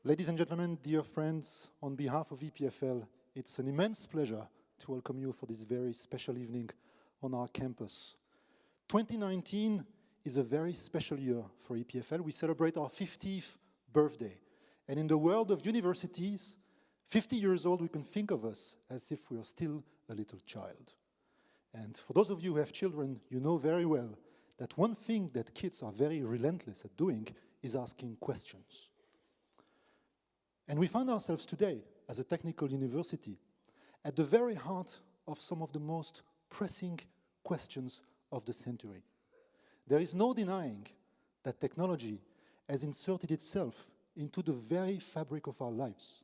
Ladies and gentlemen, dear friends, on behalf of EPFL, it's an immense pleasure to welcome you for this very special evening on our campus. 2019 is a very special year for EPFL. We celebrate our 50th birthday. And in the world of universities, 50 years old, we can think of us as if we are still a little child. And for those of you who have children, you know very well that one thing that kids are very relentless at doing is asking questions. And we find ourselves today, as a technical university, at the very heart of some of the most pressing questions of the century. There is no denying that technology has inserted itself into the very fabric of our lives.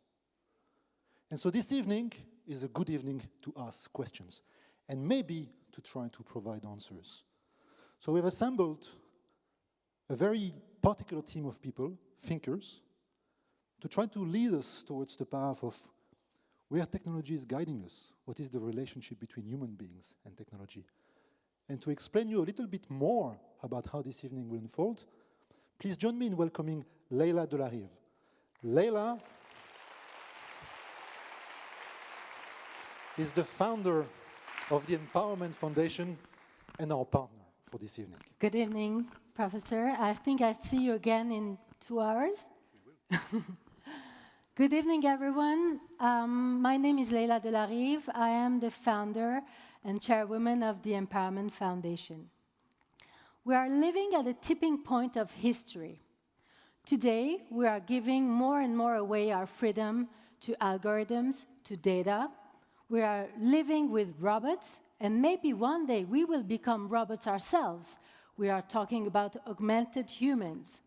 And so this evening is a good evening to ask questions, and maybe to try to provide answers. So we've assembled a very particular team of people, thinkers, to try to lead us towards the path of where technology is guiding us, what is the relationship between human beings and technology. And to explain you a little bit more about how this evening will unfold, please join me in welcoming Leila Delarive. Leila is the founder of the Empowerment Foundation and our partner for this evening. Good evening, Professor. I think I see you again in 2 hours. Good evening, everyone. My name is Leila Delarive. I am the founder and chairwoman of the Empowerment Foundation. We are living at a tipping point of history. Today, we are giving more and more away our freedom to algorithms, to data. We are living with robots, and maybe one day we will become robots ourselves. We are talking about augmented humans.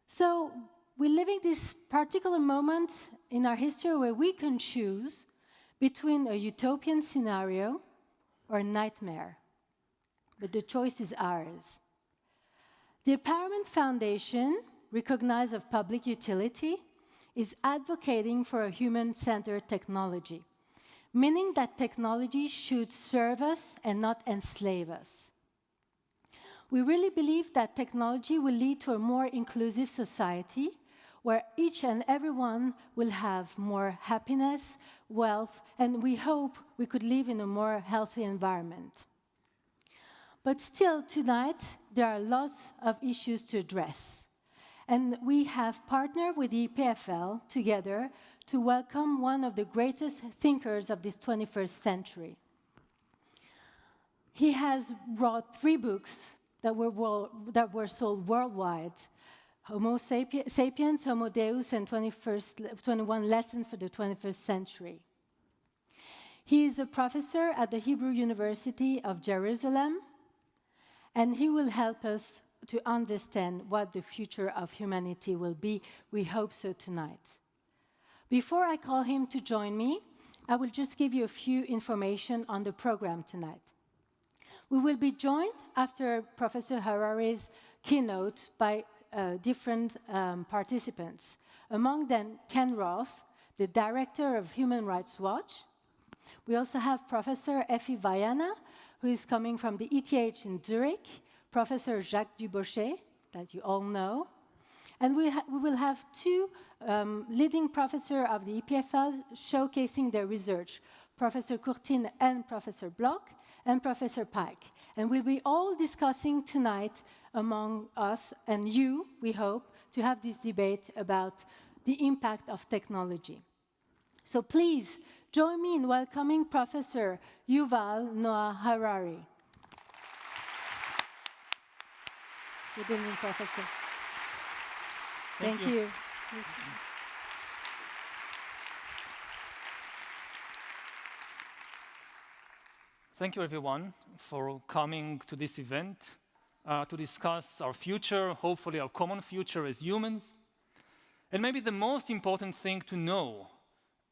So we're living this particular moment in our history where we can choose between a utopian scenario or a nightmare. But the choice is ours. The Empowerment Foundation, recognized of public utility, is advocating for a human-centered technology, meaning that technology should serve us and not enslave us. We really believe that technology will lead to a more inclusive society where each and everyone will have more happiness, wealth, and we hope we could live in a more healthy environment. But still, tonight, there are lots of issues to address. And we have partnered with the EPFL together to welcome one of the greatest thinkers of this 21st century. He has wrote 3 books that were sold worldwide: Homo Sapiens, Homo Deus, and 21 Lessons for the 21st Century. He is a professor at the Hebrew University of Jerusalem, and he will help us to understand what the future of humanity will be. We hope so tonight. Before I call him to join me, I will just give you a few information on the program tonight. We will be joined after Professor Harari's keynote by different participants. Among them, Ken Roth, the director of Human Rights Watch. We also have Professor Effy Vayena, who is coming from the ETH in Zurich, Professor Jacques Dubochet, that you all know. And we will have 2 leading professors of the EPFL showcasing their research, Professor Courtine and Professor Bloch, and Professor Paik. And we'll be all discussing tonight among us, and you, we hope, to have this debate about the impact of technology. So please, join me in welcoming Professor Yuval Noah Harari. Good evening, Professor. Thank you. Thank you, everyone, for coming to this event to discuss our future, hopefully our common future as humans. And maybe the most important thing to know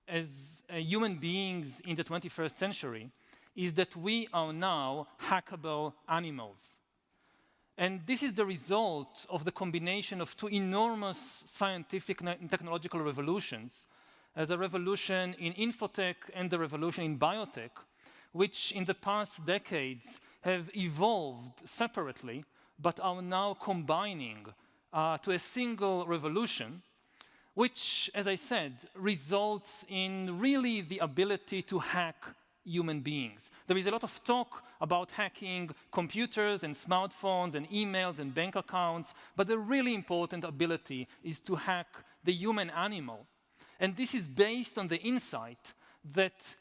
as human beings in the 21st century is that we are now hackable animals. And this is the result of the combination of 2 enormous scientific and technological revolutions, as a revolution in infotech and the revolution in biotech, which in the past decades have evolved separately, but are now combining to a single revolution which, as I said, results in really the ability to hack human beings. There is a lot of talk about hacking computers and smartphones and emails and bank accounts, but the really important ability is to hack the human animal. And this is based on the insight that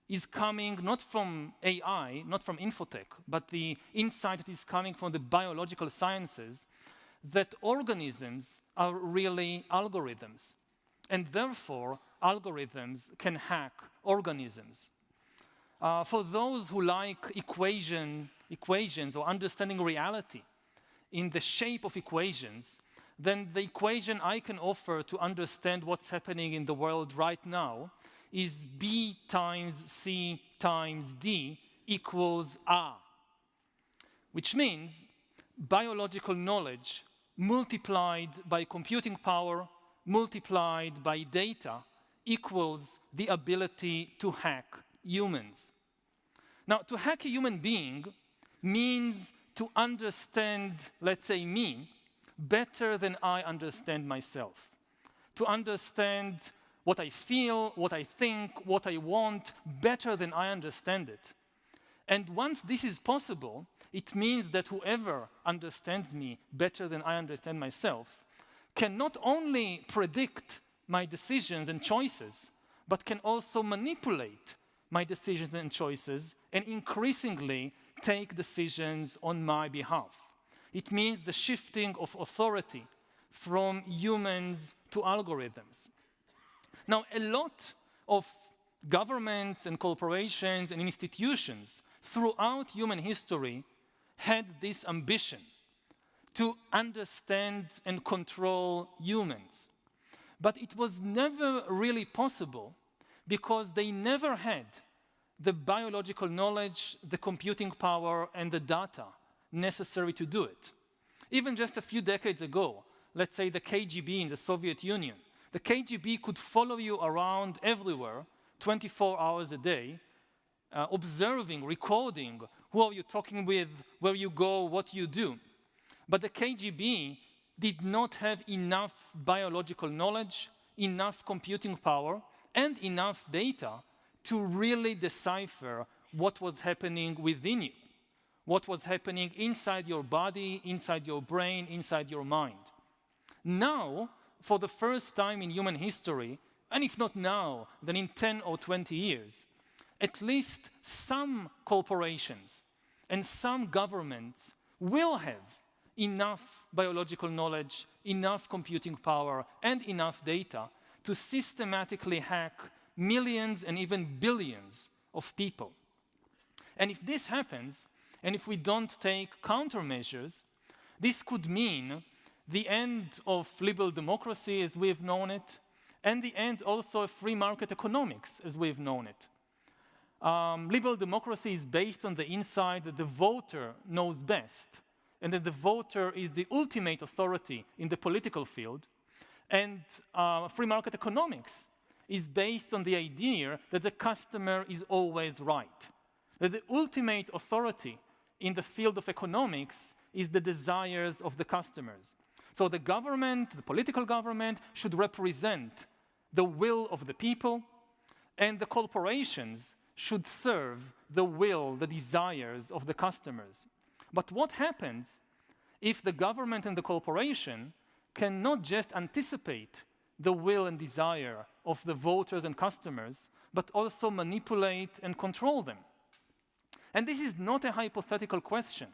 is coming not from AI, not from infotech, but the insight that is coming from the biological sciences, that organisms are really algorithms. And therefore, algorithms can hack organisms. For those who like equations or understanding reality in the shape of equations, then the equation I can offer to understand what's happening in the world right now is B times C times D equals A, which means biological knowledge multiplied by computing power, multiplied by data, equals the ability to hack humans. Now, to hack a human being means to understand, let's say, me, better than I understand myself. To understand what I feel, what I think, what I want, better than I understand it. And once this is possible, it means that whoever understands me better than I understand myself can not only predict my decisions and choices, but can also manipulate my decisions and choices and increasingly take decisions on my behalf. It means the shifting of authority from humans to algorithms. Now, a lot of governments and corporations and institutions throughout human history had this ambition to understand and control humans. But it was never really possible because they never had the biological knowledge, the computing power, and the data necessary to do it. Even just a few decades ago, let's say the KGB in the Soviet Union, the KGB could follow you around everywhere, 24 hours a day, observing, recording, who are you talking with, where you go, what you do. But the KGB did not have enough biological knowledge, enough computing power, and enough data to really decipher what was happening within you, what was happening inside your body, inside your brain, inside your mind. Now, for the first time in human history, and if not now, then in 10 or 20 years, at least some corporations and some governments will have enough biological knowledge, enough computing power, and enough data to systematically hack millions and even billions of people. And if this happens, and if we don't take countermeasures, this could mean the end of liberal democracy as we've known it, and the end also of free market economics as we've known it. Liberal democracy is based on the insight that the voter knows best, and that the voter is the ultimate authority in the political field. And free market economics is based on the idea that the customer is always right, that the ultimate authority in the field of economics is the desires of the customers. So the government, the political government, should represent the will of the people, and the corporations should serve the will, the desires of the customers. But what happens if the government and the corporation cannot just anticipate the will and desire of the voters and customers, but also manipulate and control them? And this is not a hypothetical question.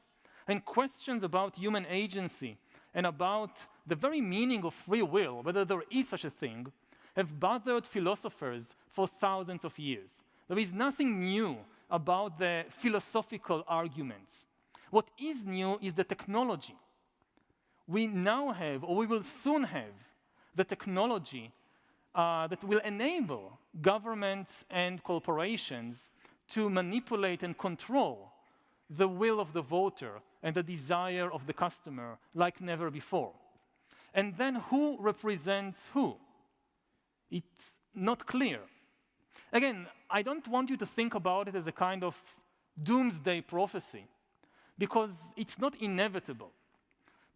And questions about human agency and about the very meaning of free will, whether there is such a thing, have bothered philosophers for thousands of years. There is nothing new about the philosophical arguments. What is new is the technology. We now have, or we will soon have, the technology that will enable governments and corporations to manipulate and control the will of the voter and the desire of the customer like never before. And then who represents who? It's not clear. Again, I don't want you to think about it as a kind of doomsday prophecy, because it's not inevitable.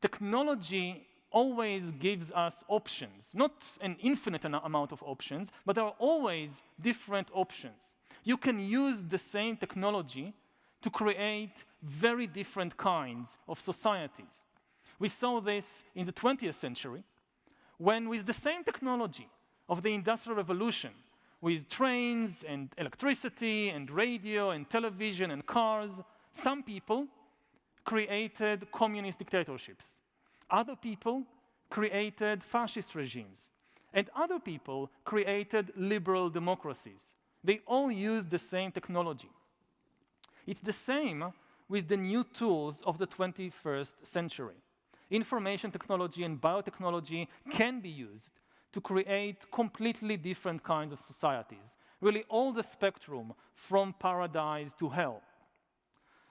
Technology always gives us options, not an infinite amount of options, but there are always different options. You can use the same technology to create very different kinds of societies. We saw this in the 20th century, when with the same technology of the Industrial Revolution, with trains and electricity and radio and television and cars, some people created communist dictatorships. Other people created fascist regimes. And other people created liberal democracies. They all used the same technology. It's the same with the new tools of the 21st century. Information technology and biotechnology can be used to create completely different kinds of societies, really all the spectrum from paradise to hell.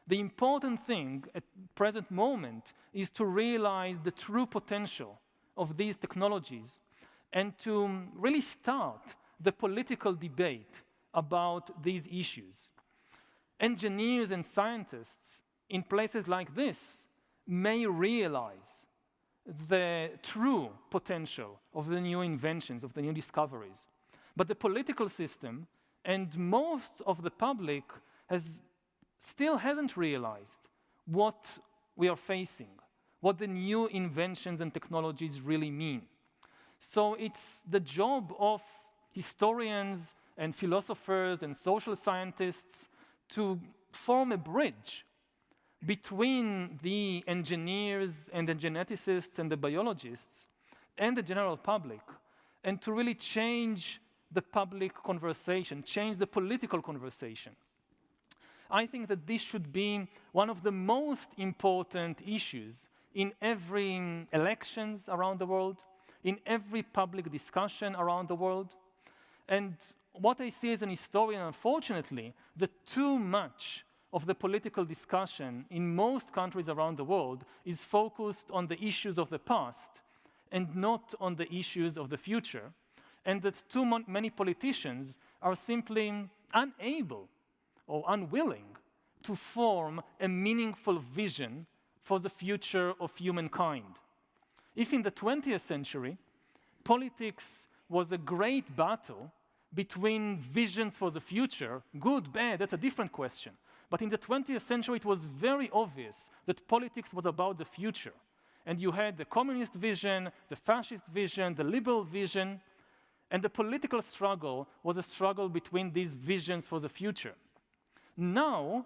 The important thing at the present moment is to realize the true potential of these technologies and to really start the political debate about these issues. Engineers and scientists in places like this may realize the true potential of the new inventions, of the new discoveries. But the political system and most of the public still hasn't realized what we are facing, what the new inventions and technologies really mean. So it's the job of historians and philosophers and social scientists to form a bridge between the engineers and the geneticists and the biologists and the general public, and to really change the public conversation, change the political conversation. I think that this should be one of the most important issues in every elections around the world, in every public discussion around the world. And what I see as an historian, unfortunately, that too much of the political discussion in most countries around the world is focused on the issues of the past and not on the issues of the future, and that too many politicians are simply unable or unwilling to form a meaningful vision for the future of humankind. If in the 20th century, politics was a great battle between visions for the future, good, bad, that's a different question. But in the 20th century, it was very obvious that politics was about the future. And you had the communist vision, the fascist vision, the liberal vision, and the political struggle was a struggle between these visions for the future. Now,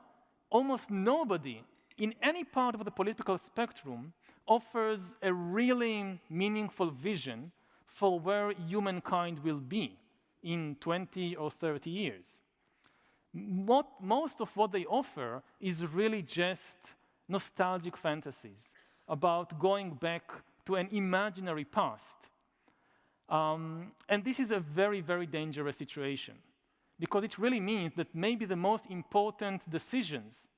almost nobody in any part of the political spectrum offers a really meaningful vision for where humankind will be in 20 or 30 years. Most of what they offer is really just nostalgic fantasies about going back to an imaginary past. And this is a very, very dangerous situation, because it really means that maybe the most important decisions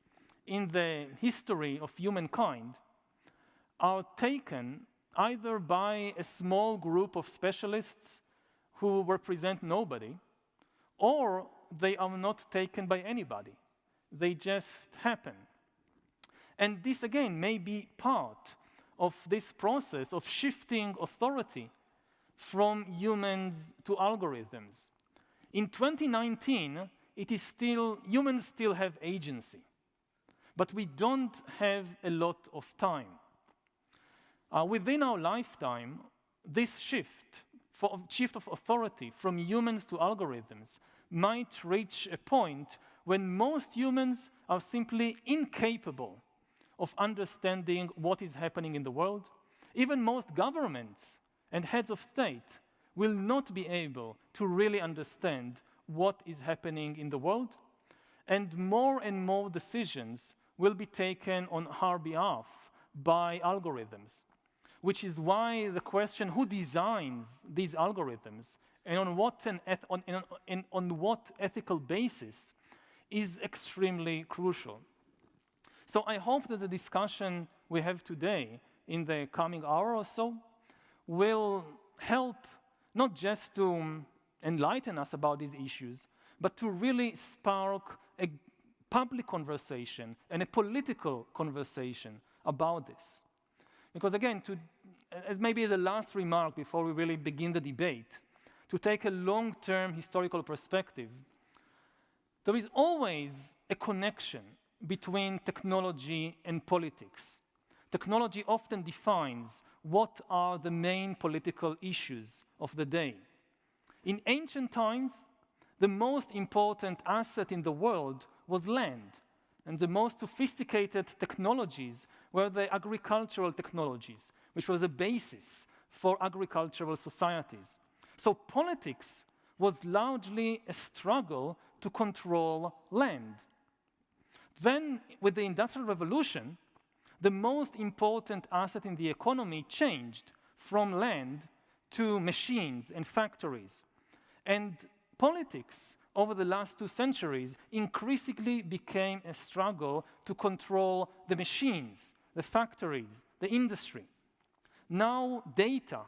in the history of humankind are taken either by a small group of specialists who represent nobody, or they are not taken by anybody. They just happen. And this, again, may be part of this process of shifting authority from humans to algorithms. In 2019, humans still have agency, but we don't have a lot of time. Within our lifetime, this shift of authority from humans to algorithms might reach a point when most humans are simply incapable of understanding what is happening in the world. Even most governments and heads of state will not be able to really understand what is happening in the world, and more decisions will be taken on our behalf by algorithms, which is why the question who designs these algorithms and on what ethical basis is extremely crucial. So I hope that the discussion we have today in the coming hour or so will help not just to enlighten us about these issues, but to really spark a public conversation and a political conversation about this. Because again, as maybe as a last remark before we really begin the debate, to take a long-term historical perspective, there is always a connection between technology and politics. Technology often defines what are the main political issues of the day. In ancient times, the most important asset in the world was land, and the most sophisticated technologies were the agricultural technologies, which was a basis for agricultural societies. So politics was largely a struggle to control land. Then, with the Industrial Revolution, the most important asset in the economy changed from land to machines and factories. And politics, over the last 2 centuries, increasingly became a struggle to control the machines, the factories, the industry. Now, data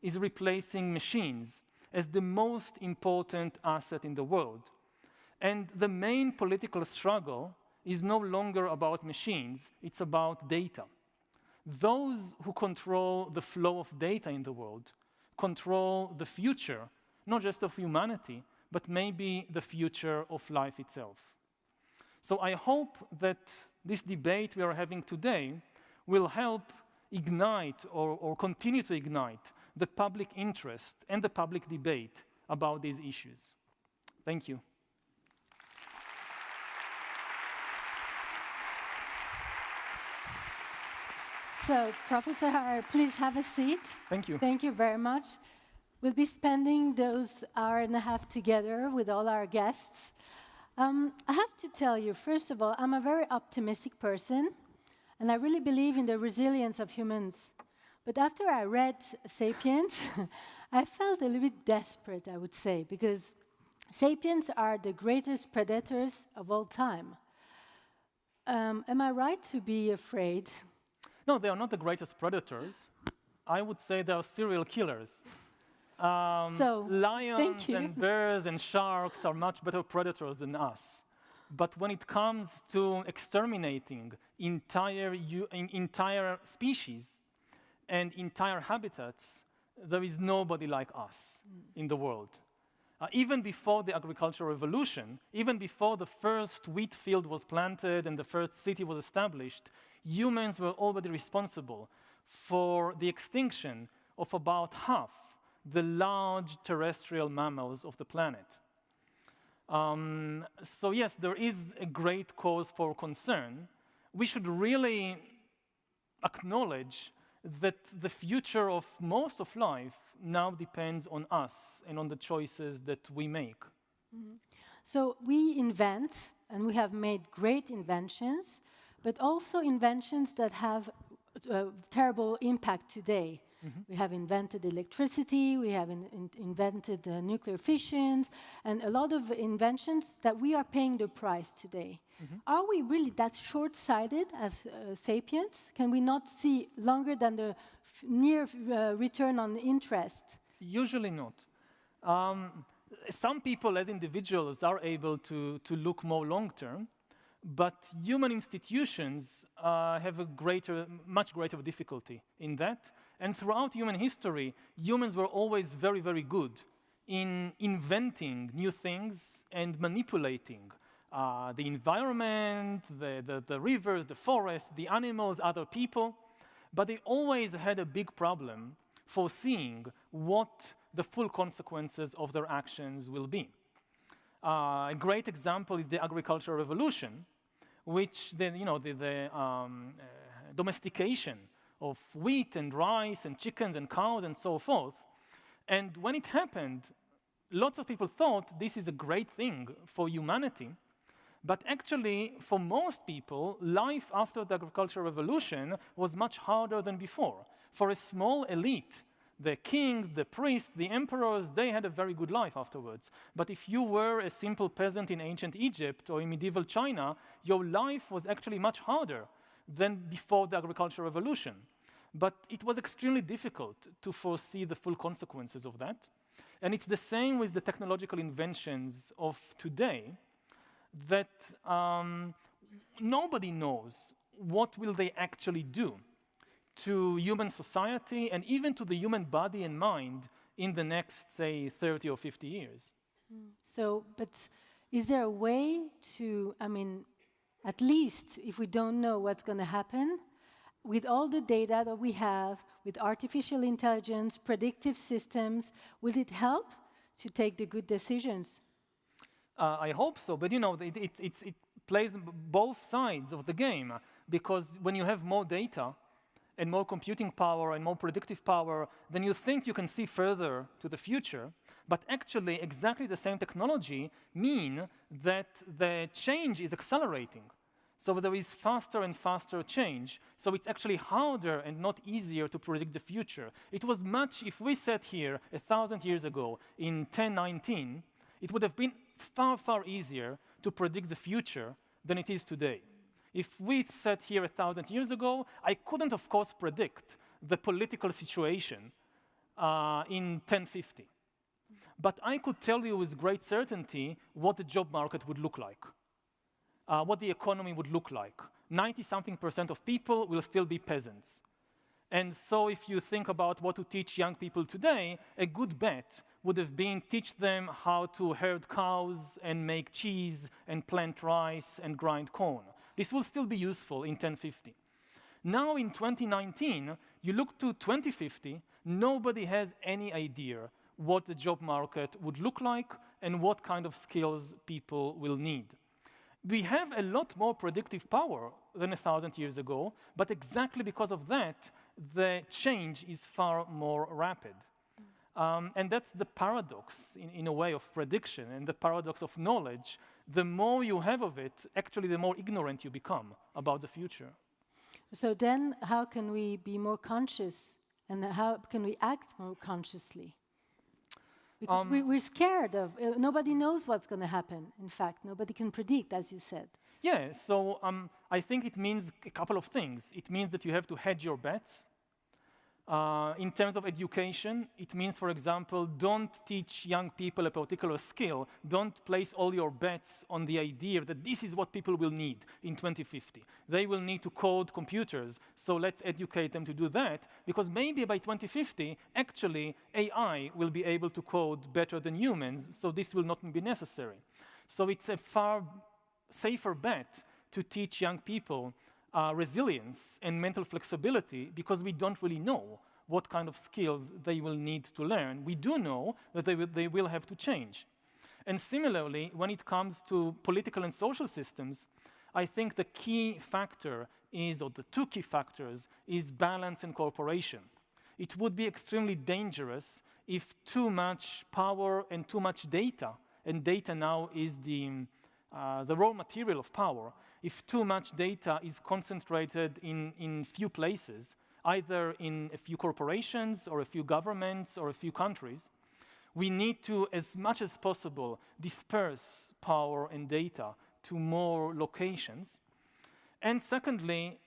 is replacing machines as the most important asset in the world. And the main political struggle is no longer about machines, it's about data. Those who control the flow of data in the world control the future, not just of humanity, but maybe the future of life itself. So I hope that this debate we are having today will help ignite or continue to ignite the public interest and the public debate about these issues. Thank you. So, Professor Harari, please have a seat. Thank you. Thank you very much. We'll be spending those hour and a half together with all our guests. I have to tell you, first of all, I'm a very optimistic person, and I really believe in the resilience of humans. But after I read *Sapiens*, I felt a little bit desperate, I would say, because sapiens are the greatest predators of all time. Am I right to be afraid? No, they are not the greatest predators. I would say they are serial killers. Lions and bears and sharks are much better predators than us. But when it comes to exterminating entire species and entire habitats, there is nobody like us in the world. Even before the agricultural revolution, even before the first wheat field was planted and the first city was established, humans were already responsible for the extinction of about half the large terrestrial mammals of the planet. So yes, there is a great cause for concern. We should really acknowledge that the future of most of life now depends on us and on the choices that we make. Mm-hmm. So we invent, and we have made great inventions, but also inventions that have terrible impact today. Mm-hmm. We have invented electricity, we have invented nuclear fission, and a lot of inventions that we are paying the price today. Mm-hmm. Are we really that short-sighted as sapiens? Can we not see longer than the near return on interest? Usually not. Some people as individuals are able to look more long-term, but human institutions have a much greater difficulty in that. And throughout human history, humans were always very, very good in inventing new things and manipulating the environment, the rivers, the forests, the animals, other people. But they always had a big problem foreseeing what the full consequences of their actions will be. A great example is the agricultural revolution, which the domestication of wheat and rice and chickens and cows and so forth. And when it happened, lots of people thought this is a great thing for humanity. But actually, for most people, life after the agricultural revolution was much harder than before. For a small elite, the kings, the priests, the emperors, they had a very good life afterwards. But if you were a simple peasant in ancient Egypt or in medieval China, your life was actually much harder than before the agricultural revolution. But it was extremely difficult to foresee the full consequences of that. And it's the same with the technological inventions of today, that nobody knows what will they actually do. to human society and even to the human body and mind in the next, say, 30 or 50 years. So, but is there a way to, I mean, at least if we don't know what's going to happen, with all the data that we have, with artificial intelligence, predictive systems, will it help to take the good decisions? I hope so, but you know, it plays both sides of the game, because when you have more data and more computing power and more predictive power, then you think you can see further to the future, but actually exactly the same technology mean that the change is accelerating. So there is faster and faster change. So it's actually harder and not easier to predict the future. It was much, if we sat here 1,000 years ago in 1019, it would have been far, far easier to predict the future than it is today. If we sat here 1,000 years ago, I couldn't, of course, predict the political situation in 1050. But I could tell you with great certainty what the job market would look like, what the economy would look like. 90-something% of people will still be peasants. And so if you think about what to teach young people today, a good bet would have been teach them how to herd cows and make cheese and plant rice and grind corn. This will still be useful in 1050. Now in 2019, you look to 2050, nobody has any idea what the job market would look like and what kind of skills people will need. We have a lot more predictive power than 1,000 years ago, but exactly because of that, the change is far more rapid. And that's the paradox, in a way, of prediction and the paradox of knowledge. The more you have of it, actually, the more ignorant you become about the future. So then how can we be more conscious and how can we act more consciously? Because we're scared of, nobody knows what's going to happen. In fact, nobody can predict, as you said. Yeah, so I think it means a couple of things. It means that you have to hedge your bets. In terms of education, it means, for example, don't teach young people a particular skill. Don't place all your bets on the idea that this is what people will need in 2050. They will need to code computers, so let's educate them to do that, because maybe by 2050, actually, AI will be able to code better than humans, so this will not be necessary. So it's a far safer bet to teach young people resilience and mental flexibility, because we don't really know what kind of skills they will need to learn. We do know that they will have to change. And similarly, when it comes to political and social systems, I think the key factor is, or the two key factors, is balance and cooperation. It would be extremely dangerous if too much power and too much data, and data now is the raw material of power, if too much data is concentrated in few places, either in a few corporations or a few governments or a few countries, we need to, as much as possible, disperse power and data to more locations. And secondly,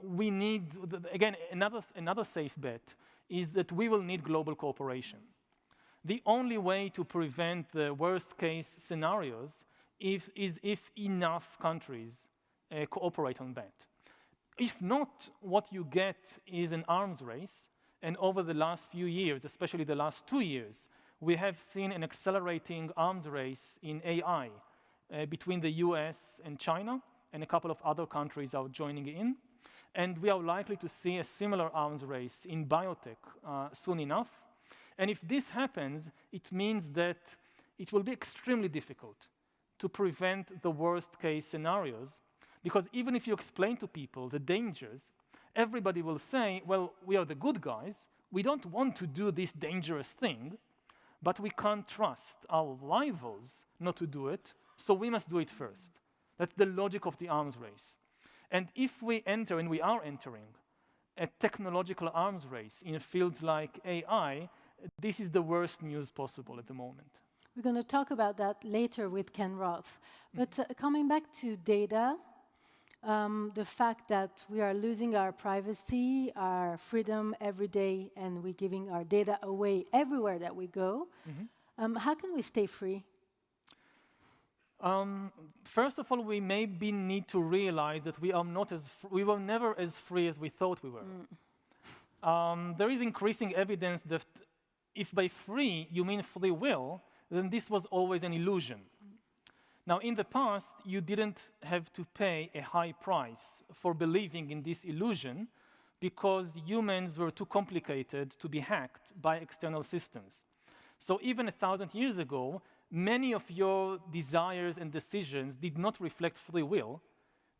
we need, again, another safe bet is that we will need global cooperation. The only way to prevent the worst case scenarios is if enough countries cooperate on that. If not, what you get is an arms race, and over the last few years, especially the last 2 years, we have seen an accelerating arms race in AI between the US and China, and a couple of other countries are joining in. And we are likely to see a similar arms race in biotech soon enough. And if this happens, it means that it will be extremely difficult to prevent the worst case scenarios, because even if you explain to people the dangers, everybody will say, well, we are the good guys, we don't want to do this dangerous thing, but we can't trust our rivals not to do it, so we must do it first. That's the logic of the arms race. And if we enter, and we are entering, a technological arms race in fields like AI, this is the worst news possible at the moment. We're going to talk about that later with Ken Roth. But coming back to data, the fact that we are losing our privacy, our freedom every day, and we're giving our data away everywhere that we go, how can we stay free? First of all, we maybe need to realize that we were never as free as we thought we were. There is increasing evidence that if by free you mean free will, then this was always an illusion. Now, in the past, you didn't have to pay a high price for believing in this illusion because humans were too complicated to be hacked by external systems. So even 1,000 years ago, many of your desires and decisions did not reflect free will.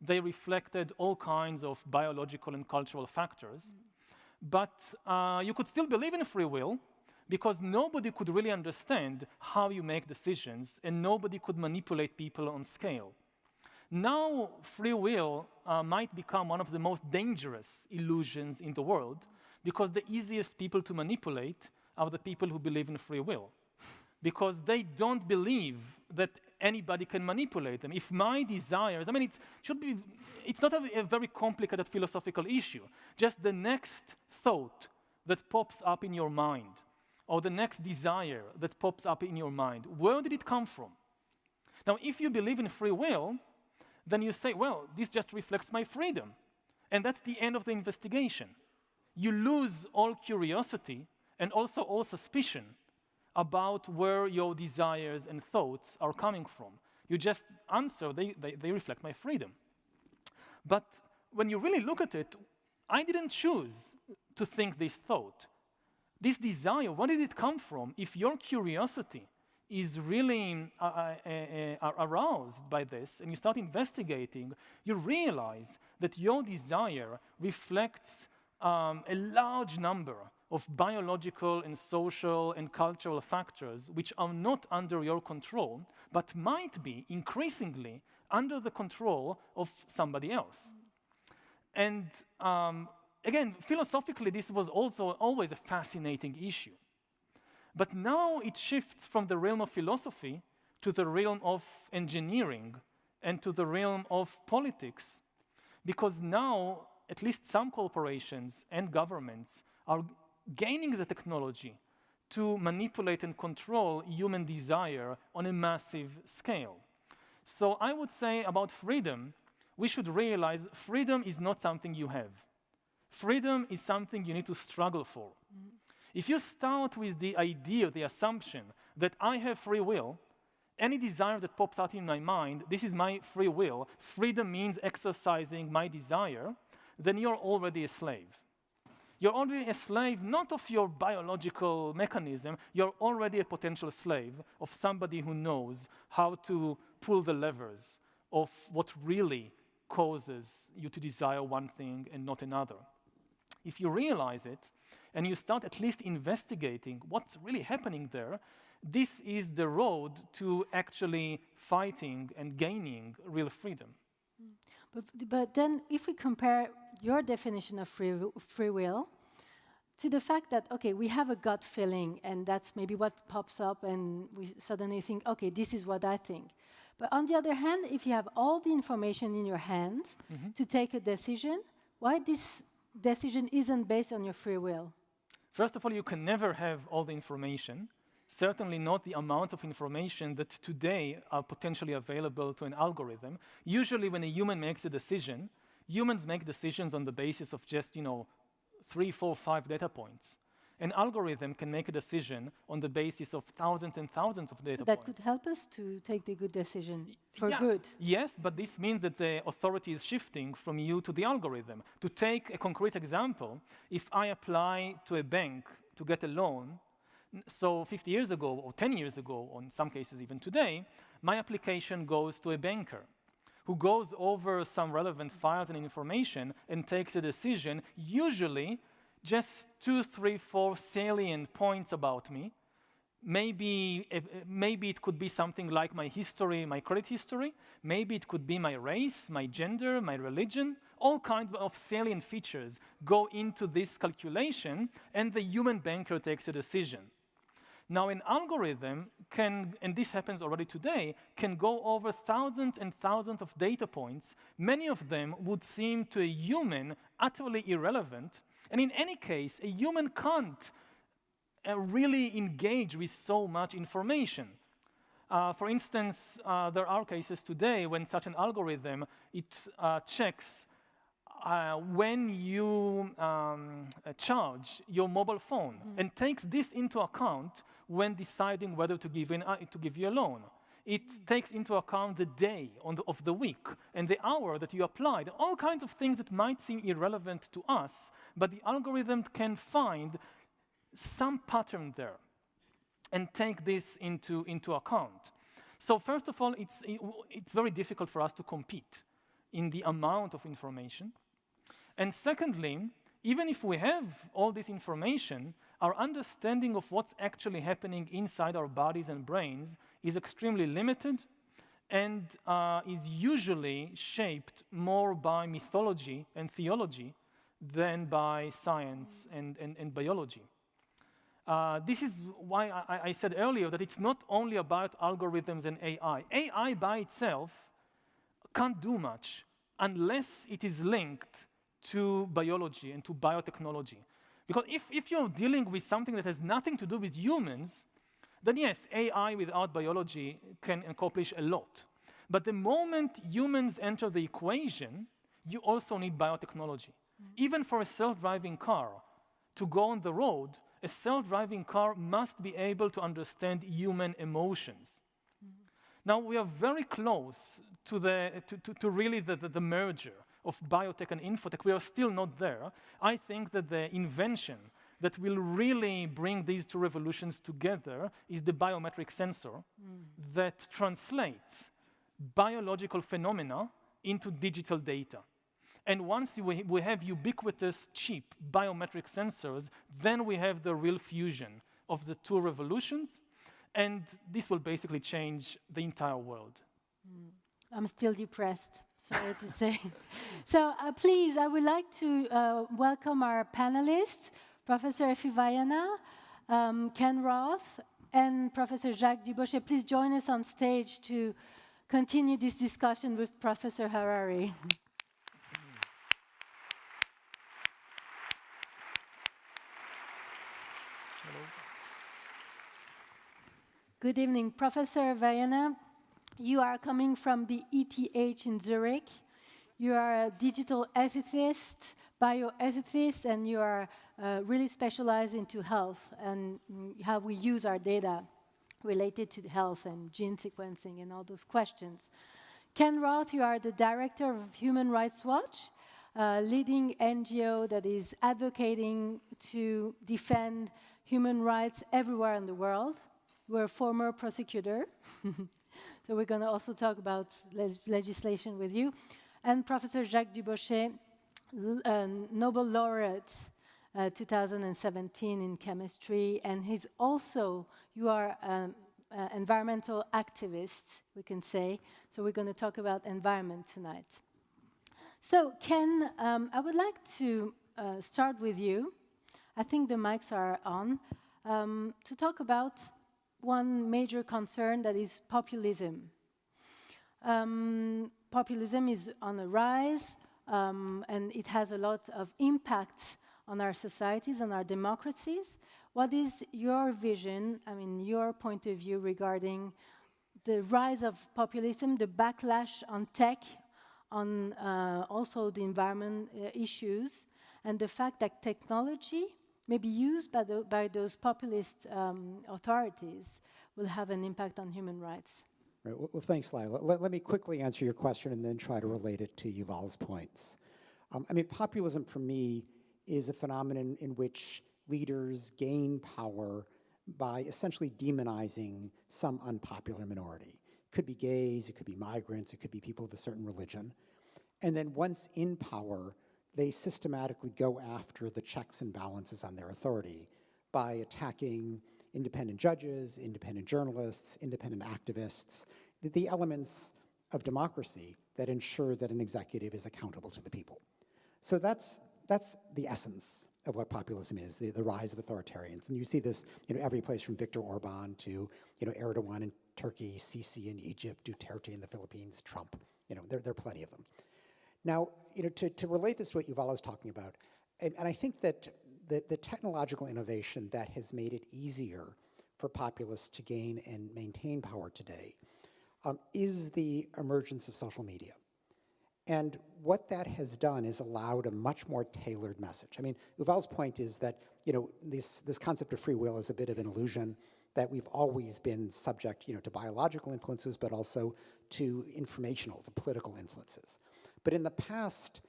They reflected all kinds of biological and cultural factors. But you could still believe in free will because nobody could really understand how you make decisions and nobody could manipulate people on scale. Now, free will might become one of the most dangerous illusions in the world because the easiest people to manipulate are the people who believe in free will, because they don't believe that anybody can manipulate them. If my desires, I mean, it's not a very complicated philosophical issue. Just the next thought that pops up in your mind, or the next desire that pops up in your mind, where did it come from? Now, if you believe in free will, then you say, well, this just reflects my freedom. And that's the end of the investigation. You lose all curiosity and also all suspicion about where your desires and thoughts are coming from. You just answer, they reflect my freedom. But when you really look at it, I didn't choose to think this thought. This desire, where did it come from? If your curiosity is really aroused by this and you start investigating, you realize that your desire reflects a large number of biological and social and cultural factors which are not under your control, but might be increasingly under the control of somebody else. And again, philosophically, this was also always a fascinating issue. But now it shifts from the realm of philosophy to the realm of engineering and to the realm of politics, because now at least some corporations and governments are gaining the technology to manipulate and control human desire on a massive scale. So I would say about freedom, we should realize freedom is not something you have. Freedom is something you need to struggle for. If you start with the idea, the assumption that I have free will, any desire that pops out in my mind, this is my free will, freedom means exercising my desire, then you're already a slave. You're already a slave not of your biological mechanism, you're already a potential slave of somebody who knows how to pull the levers of what really causes you to desire one thing and not another. If you realize it, and you start at least investigating what's really happening there, this is the road to actually fighting and gaining real freedom. But then if we compare your definition of free will to the fact that, okay, we have a gut feeling and that's maybe what pops up and we suddenly think, okay, this is what I think. But on the other hand, if you have all the information in your hand to take a decision, why this decision isn't based on your free will? First of all, you can never have all the information, certainly not the amount of information that today are potentially available to an algorithm. Usually when a human makes a decision, humans make decisions on the basis of just, 3, 4, 5 data points. An algorithm can make a decision on the basis of thousands and thousands of data that points. could help us to take the good decision for Yeah. good. Yes, but this means that the authority is shifting from you to the algorithm. To take a concrete example, if I apply to a bank to get a loan, so 50 years ago or 10 years ago, or in some cases even today, my application goes to a banker who goes over some relevant files and information and takes a decision, usually just 2, 3, 4 salient points about me. Maybe it could be something like my history, my credit history. Maybe it could be my race, my gender, my religion. All kinds of salient features go into this calculation, and the human banker takes a decision. Now, an algorithm can, and this happens already today, can go over thousands and thousands of data points. Many of them would seem to a human utterly irrelevant. And in any case, a human can't really engage with so much information. For instance, there are cases today when such an algorithm, it checks when you charge your mobile phone and takes this into account when deciding whether to give you a loan. It takes into account the day of the week and the hour that you applied, all kinds of things that might seem irrelevant to us, but the algorithm can find some pattern there and take this into account. So first of all, it's very difficult for us to compete in the amount of information. And secondly, even if we have all this information, our understanding of what's actually happening inside our bodies and brains is extremely limited and is usually shaped more by mythology and theology than by science and biology. This is why I said earlier that it's not only about algorithms and AI. AI by itself can't do much unless it is linked to biology and to biotechnology. Because if you're dealing with something that has nothing to do with humans, then yes, AI without biology can accomplish a lot. But the moment humans enter the equation, you also need biotechnology. Even for a self-driving car to go on the road, a self-driving car must be able to understand human emotions. Now, we are very close to really the merger of biotech and infotech. We are still not there. I think that the invention that will really bring these two revolutions together is the biometric sensor that translates biological phenomena into digital data. And once we have ubiquitous, cheap biometric sensors, then we have the real fusion of the two revolutions, and this will basically change the entire world. I'm still depressed, sorry to say. So please, I would like to welcome our panelists, Professor Effy Vayena, Ken Roth, and Professor Jacques Dubochet. Please join us on stage to continue this discussion with Professor Harari. Good evening, Professor Vayena. You are coming from the ETH in Zurich. You are a digital ethicist, bioethicist, and you are really specialized into health and how we use our data related to health and gene sequencing and all those questions. Ken Roth, you are the director of Human Rights Watch, a leading NGO that is advocating to defend human rights everywhere in the world. We're a former prosecutor, so we're going to also talk about legislation with you. And Professor Jacques Dubochet, Nobel laureate 2017 in chemistry, and you are an environmental activist, we can say, so we're going to talk about environment tonight. So Ken, I would like to start with you. I think the mics are on, to talk about one major concern, that is populism. Populism is on a rise, and it has a lot of impact on our societies and our democracies. What is your vision, your point of view regarding the rise of populism, the backlash on tech, on also the environment issues, and the fact that technology may be used by those populist authorities will have an impact on human rights? Right. Well, thanks, Leila. Let me quickly answer your question and then try to relate it to Yuval's points. Populism for me is a phenomenon in which leaders gain power by essentially demonizing some unpopular minority. It could be gays, it could be migrants, it could be people of a certain religion. And then once in power, they systematically go after the checks and balances on their authority by attacking independent judges, independent journalists, independent activists, the elements of democracy that ensure that an executive is accountable to the people. So that's the essence of what populism is, the rise of authoritarians. And you see this every place from Viktor Orban to Erdogan in Turkey, Sisi in Egypt, Duterte in the Philippines, Trump. There are plenty of them. Now, to relate this to what Yuval is talking about, and I think that the technological innovation that has made it easier for populists to gain and maintain power today is the emergence of social media. And what that has done is allowed a much more tailored message. I mean, Yuval's point is that, you know, this concept of free will is a bit of an illusion, that we've always been subject, you know, to biological influences, but also to informational, to political influences. But in the past,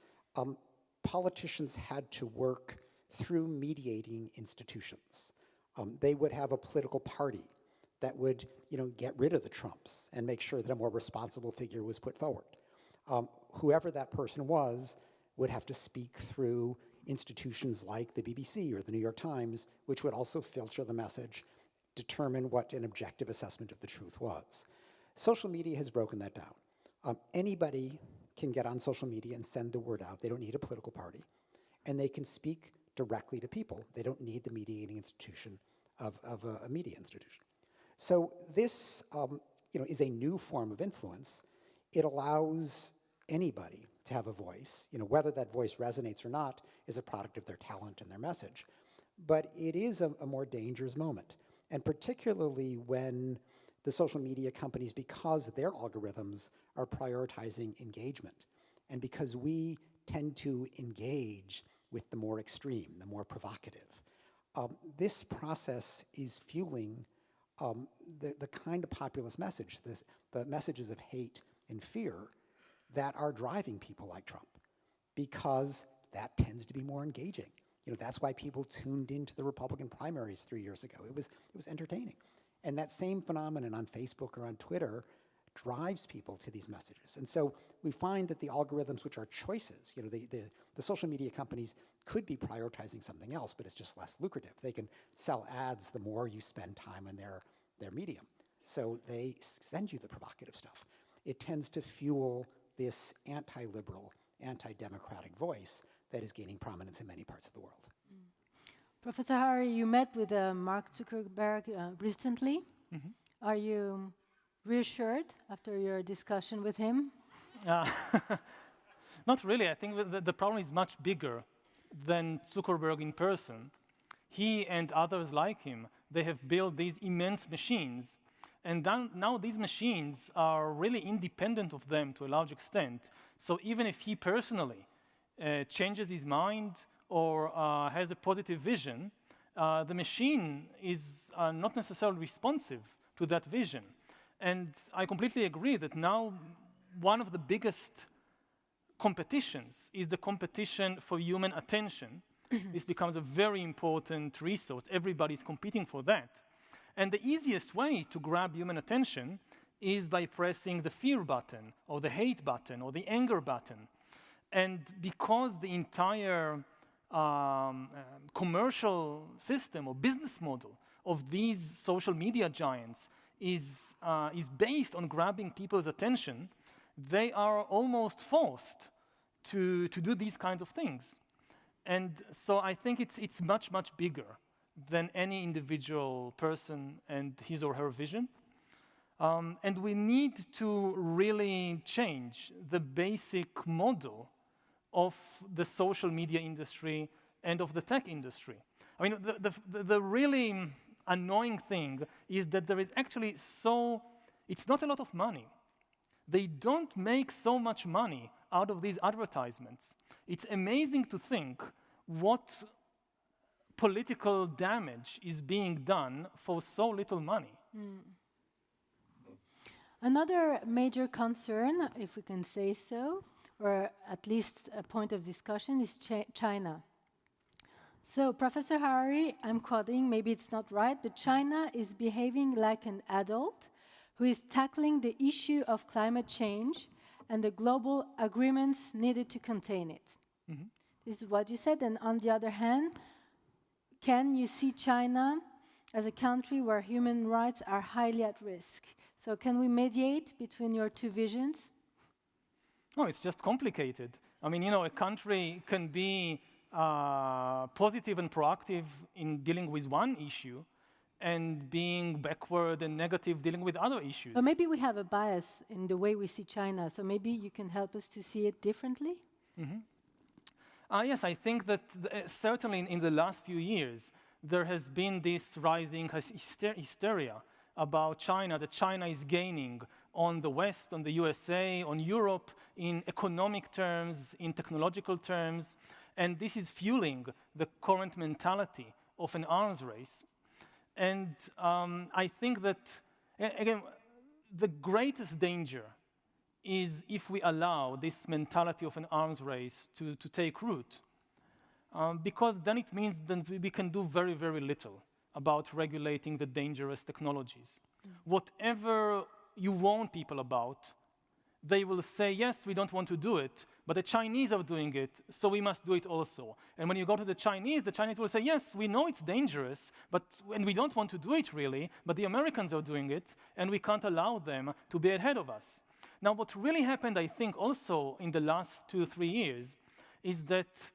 politicians had to work through mediating institutions. They would have a political party that would, you know, get rid of the Trumps and make sure that a more responsible figure was put forward. Whoever that person was would have to speak through institutions like the BBC or the New York Times, which would also filter the message, determine what an objective assessment of the truth was. Social media has broken that down. Anybody can get on social media and send the word out. They don't need a political party. And they can speak directly to people. They don't need the mediating institution of a media institution. So this you know, is a new form of influence. It allows anybody to have a voice. You know, whether that voice resonates or not is a product of their talent and their message. But it is a more dangerous moment. And particularly when the social media companies, because their algorithms are prioritizing engagement, and because we tend to engage with the more extreme, the more provocative, this process is fueling the kind of populist message, the messages of hate and fear that are driving people like Trump, because that tends to be more engaging. You know, that's why people tuned into the Republican primaries 3 years ago. It was entertaining. And that same phenomenon on Facebook or on Twitter drives people to these messages. And so we find that the algorithms, which are choices, you know, the social media companies could be prioritizing something else, but it's just less lucrative. They can sell ads the more you spend time on their medium. So they send you the provocative stuff. It tends to fuel this anti-liberal, anti-democratic voice that is gaining prominence in many parts of the world. Professor Harari, you met with Mark Zuckerberg recently. Mm-hmm. Are you reassured after your discussion with him? Not really. I think the problem is much bigger than Zuckerberg in person. He and others like him, they have built these immense machines. And now these machines are really independent of them to a large extent. So even if he personally changes his mind or has a positive vision, the machine is not necessarily responsive to that vision. And I completely agree that now one of the biggest competitions is the competition for human attention. This becomes a very important resource. Everybody's competing for that. And the easiest way to grab human attention is by pressing the fear button, or the hate button, or the anger button. And because the entire commercial system or business model of these social media giants is based on grabbing people's attention, they are almost forced to do these kinds of things. And so I think it's much, much bigger than any individual person and his or her vision. And we need to really change the basic model of the social media industry and of the tech industry. I mean, the really annoying thing is that there is actually it's not a lot of money. They don't make so much money out of these advertisements. It's amazing to think what political damage is being done for so little money. Another major concern, if we can say so, or at least a point of discussion, is China. So, Professor Harari, I'm quoting, maybe it's not right, but China is behaving like an adult who is tackling the issue of climate change and the global agreements needed to contain it. Mm-hmm. This is what you said. And on the other hand, can you see China as a country where human rights are highly at risk? So can we mediate between your two visions? No, it's just complicated. I mean, you know, a country can be positive and proactive in dealing with one issue and being backward and negative dealing with other issues. But maybe we have a bias in the way we see China, so maybe you can help us to see it differently? Mm-hmm. Yes, I think that certainly in the last few years, there has been this rising hysteria about China, that China is gaining on the West, on the USA, on Europe, in economic terms, in technological terms, and this is fueling the current mentality of an arms race. And I think that, again, the greatest danger is if we allow this mentality of an arms race to take root, because then it means that we can do very, very little about regulating the dangerous technologies. Whatever you warn people about, they will say, yes, we don't want to do it, but the Chinese are doing it, so we must do it also. And when you go to the Chinese will say, yes, we know it's dangerous, and we don't want to do it really, but the Americans are doing it, and we can't allow them to be ahead of us. Now, what really happened, I think, also in the last 2 or 3 years, is that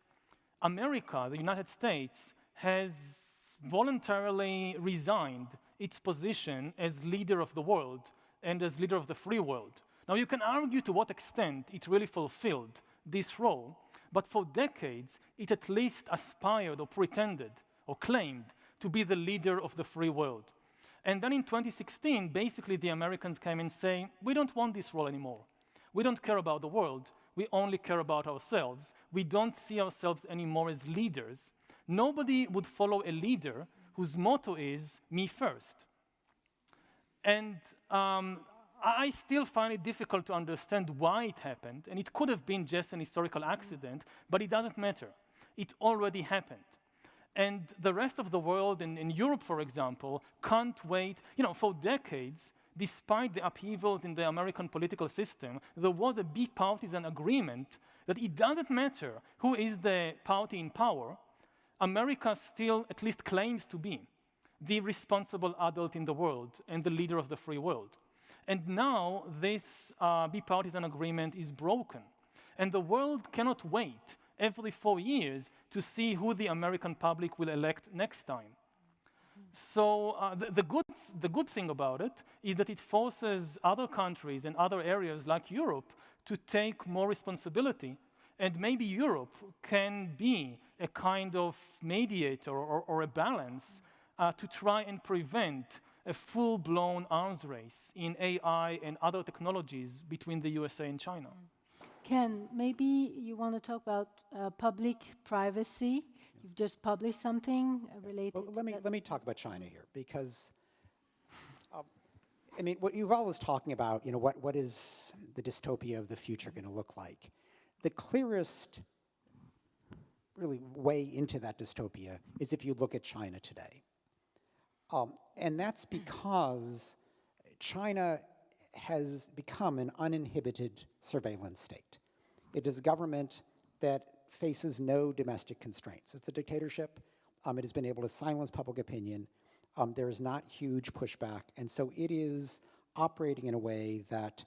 America, the United States, has voluntarily resigned its position as leader of the world and as leader of the free world. Now, you can argue to what extent it really fulfilled this role, but for decades, it at least aspired or pretended or claimed to be the leader of the free world. And then in 2016, basically the Americans came and say, we don't want this role anymore. We don't care about the world. We only care about ourselves. We don't see ourselves anymore as leaders. Nobody would follow a leader whose motto is, me first. And I still find it difficult to understand why it happened, and it could have been just an historical accident, but it doesn't matter. It already happened. And the rest of the world, in Europe, for example, can't wait. For decades, despite the upheavals in the American political system, there was a bipartisan agreement that it doesn't matter who is the party in power, America still at least claims to be the responsible adult in the world and the leader of the free world. And now this bipartisan agreement is broken. And the world cannot wait every 4 years to see who the American public will elect next time. So the good thing about it is that it forces other countries and other areas like Europe to take more responsibility. And maybe Europe can be a kind of mediator or a balance to try and prevent a full-blown arms race in AI and other technologies between the USA and China. Ken, maybe you want to talk about public privacy. You've just published something related. Well, let me talk about China here, because what Yuval is talking about, what is the dystopia of the future going to look like? The clearest, really, way into that dystopia is if you look at China today, and that's because China has become an uninhibited surveillance state. It is a government that faces no domestic constraints. It's a dictatorship. It has been able to silence public opinion. There is not huge pushback, and so it is operating in a way that,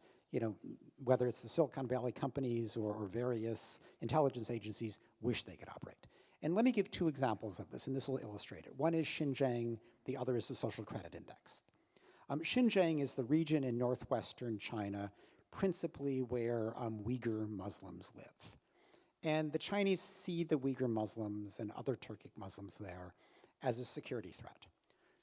whether it's the Silicon Valley companies or various intelligence agencies, wish they could operate. And let me give 2 examples of this, and this will illustrate it. One is Xinjiang, the other is the Social Credit Index. Xinjiang is the region in northwestern China, principally where Uyghur Muslims live. And the Chinese see the Uyghur Muslims and other Turkic Muslims there as a security threat.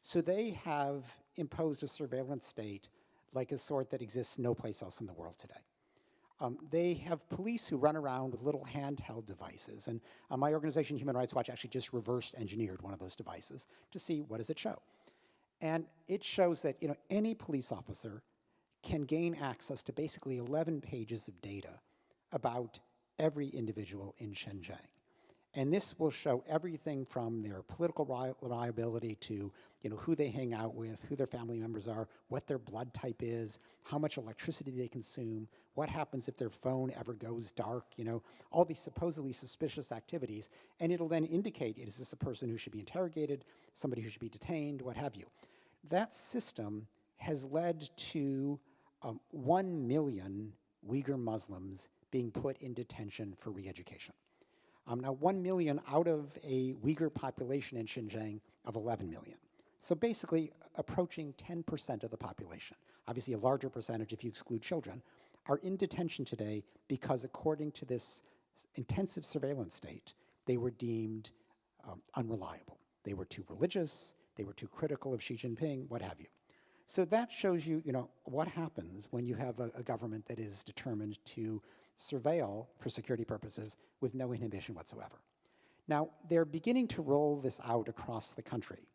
So they have imposed a surveillance state like a sort that exists no place else in the world today. They have police who run around with little handheld devices. And my organization, Human Rights Watch, actually just reverse engineered one of those devices to see what does it show. And it shows that any police officer can gain access to basically 11 pages of data about every individual in Xinjiang. And this will show everything from their political reliability to who they hang out with, who their family members are, what their blood type is, how much electricity they consume, what happens if their phone ever goes dark, all these supposedly suspicious activities. And it'll then indicate, is this a person who should be interrogated, somebody who should be detained, what have you. That system has led to 1 million Uyghur Muslims being put in detention for re-education. Now, 1 million out of a Uyghur population in Xinjiang of 11 million. So basically approaching 10% of the population, obviously a larger percentage if you exclude children, are in detention today because according to this intensive surveillance state, they were deemed unreliable. they were too religious, they were too critical of Xi Jinping, what have you. So that shows you, what happens when you have a government that is determined to surveil for security purposes with no inhibition whatsoever. Now, they're beginning to roll this out across the country,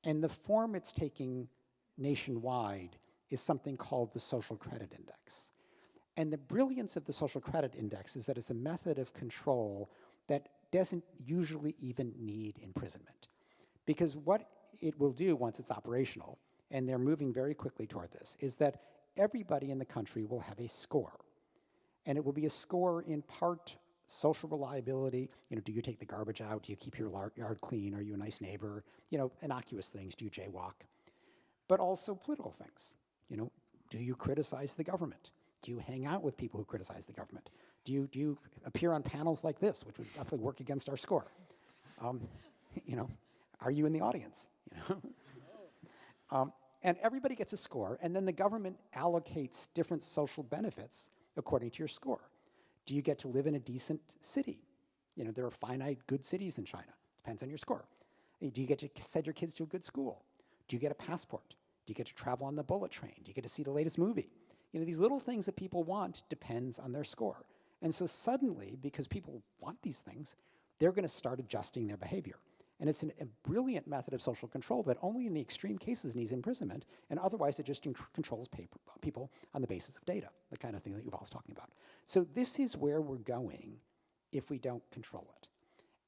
and the form it's taking nationwide is something called the Social Credit Index. And the brilliance of the Social Credit Index is that it's a method of control that doesn't usually even need imprisonment. Because what it will do once it's operational, and they're moving very quickly toward this, is that everybody in the country will have a score. And it will be a score in part social reliability, do you take the garbage out? Do you keep your yard clean? Are you a nice neighbor? Innocuous things, do you jaywalk? But also political things. Do you criticize the government? Do you hang out with people who criticize the government? Do you appear on panels like this, which would definitely work against our score? Are you in the audience? And everybody gets a score, and then the government allocates different social benefits according to your score. Do you get to live in a decent city? There are finite good cities in China. Depends on your score. Do you get to send your kids to a good school? Do you get a passport? Do you get to travel on the bullet train? Do you get to see the latest movie? These little things that people want depends on their score. And so suddenly, because people want these things, they're going to start adjusting their behavior. And it's a brilliant method of social control that only in the extreme cases needs imprisonment, and otherwise it just controls people on the basis of data, the kind of thing that Yuval was talking about. So this is where we're going if we don't control it.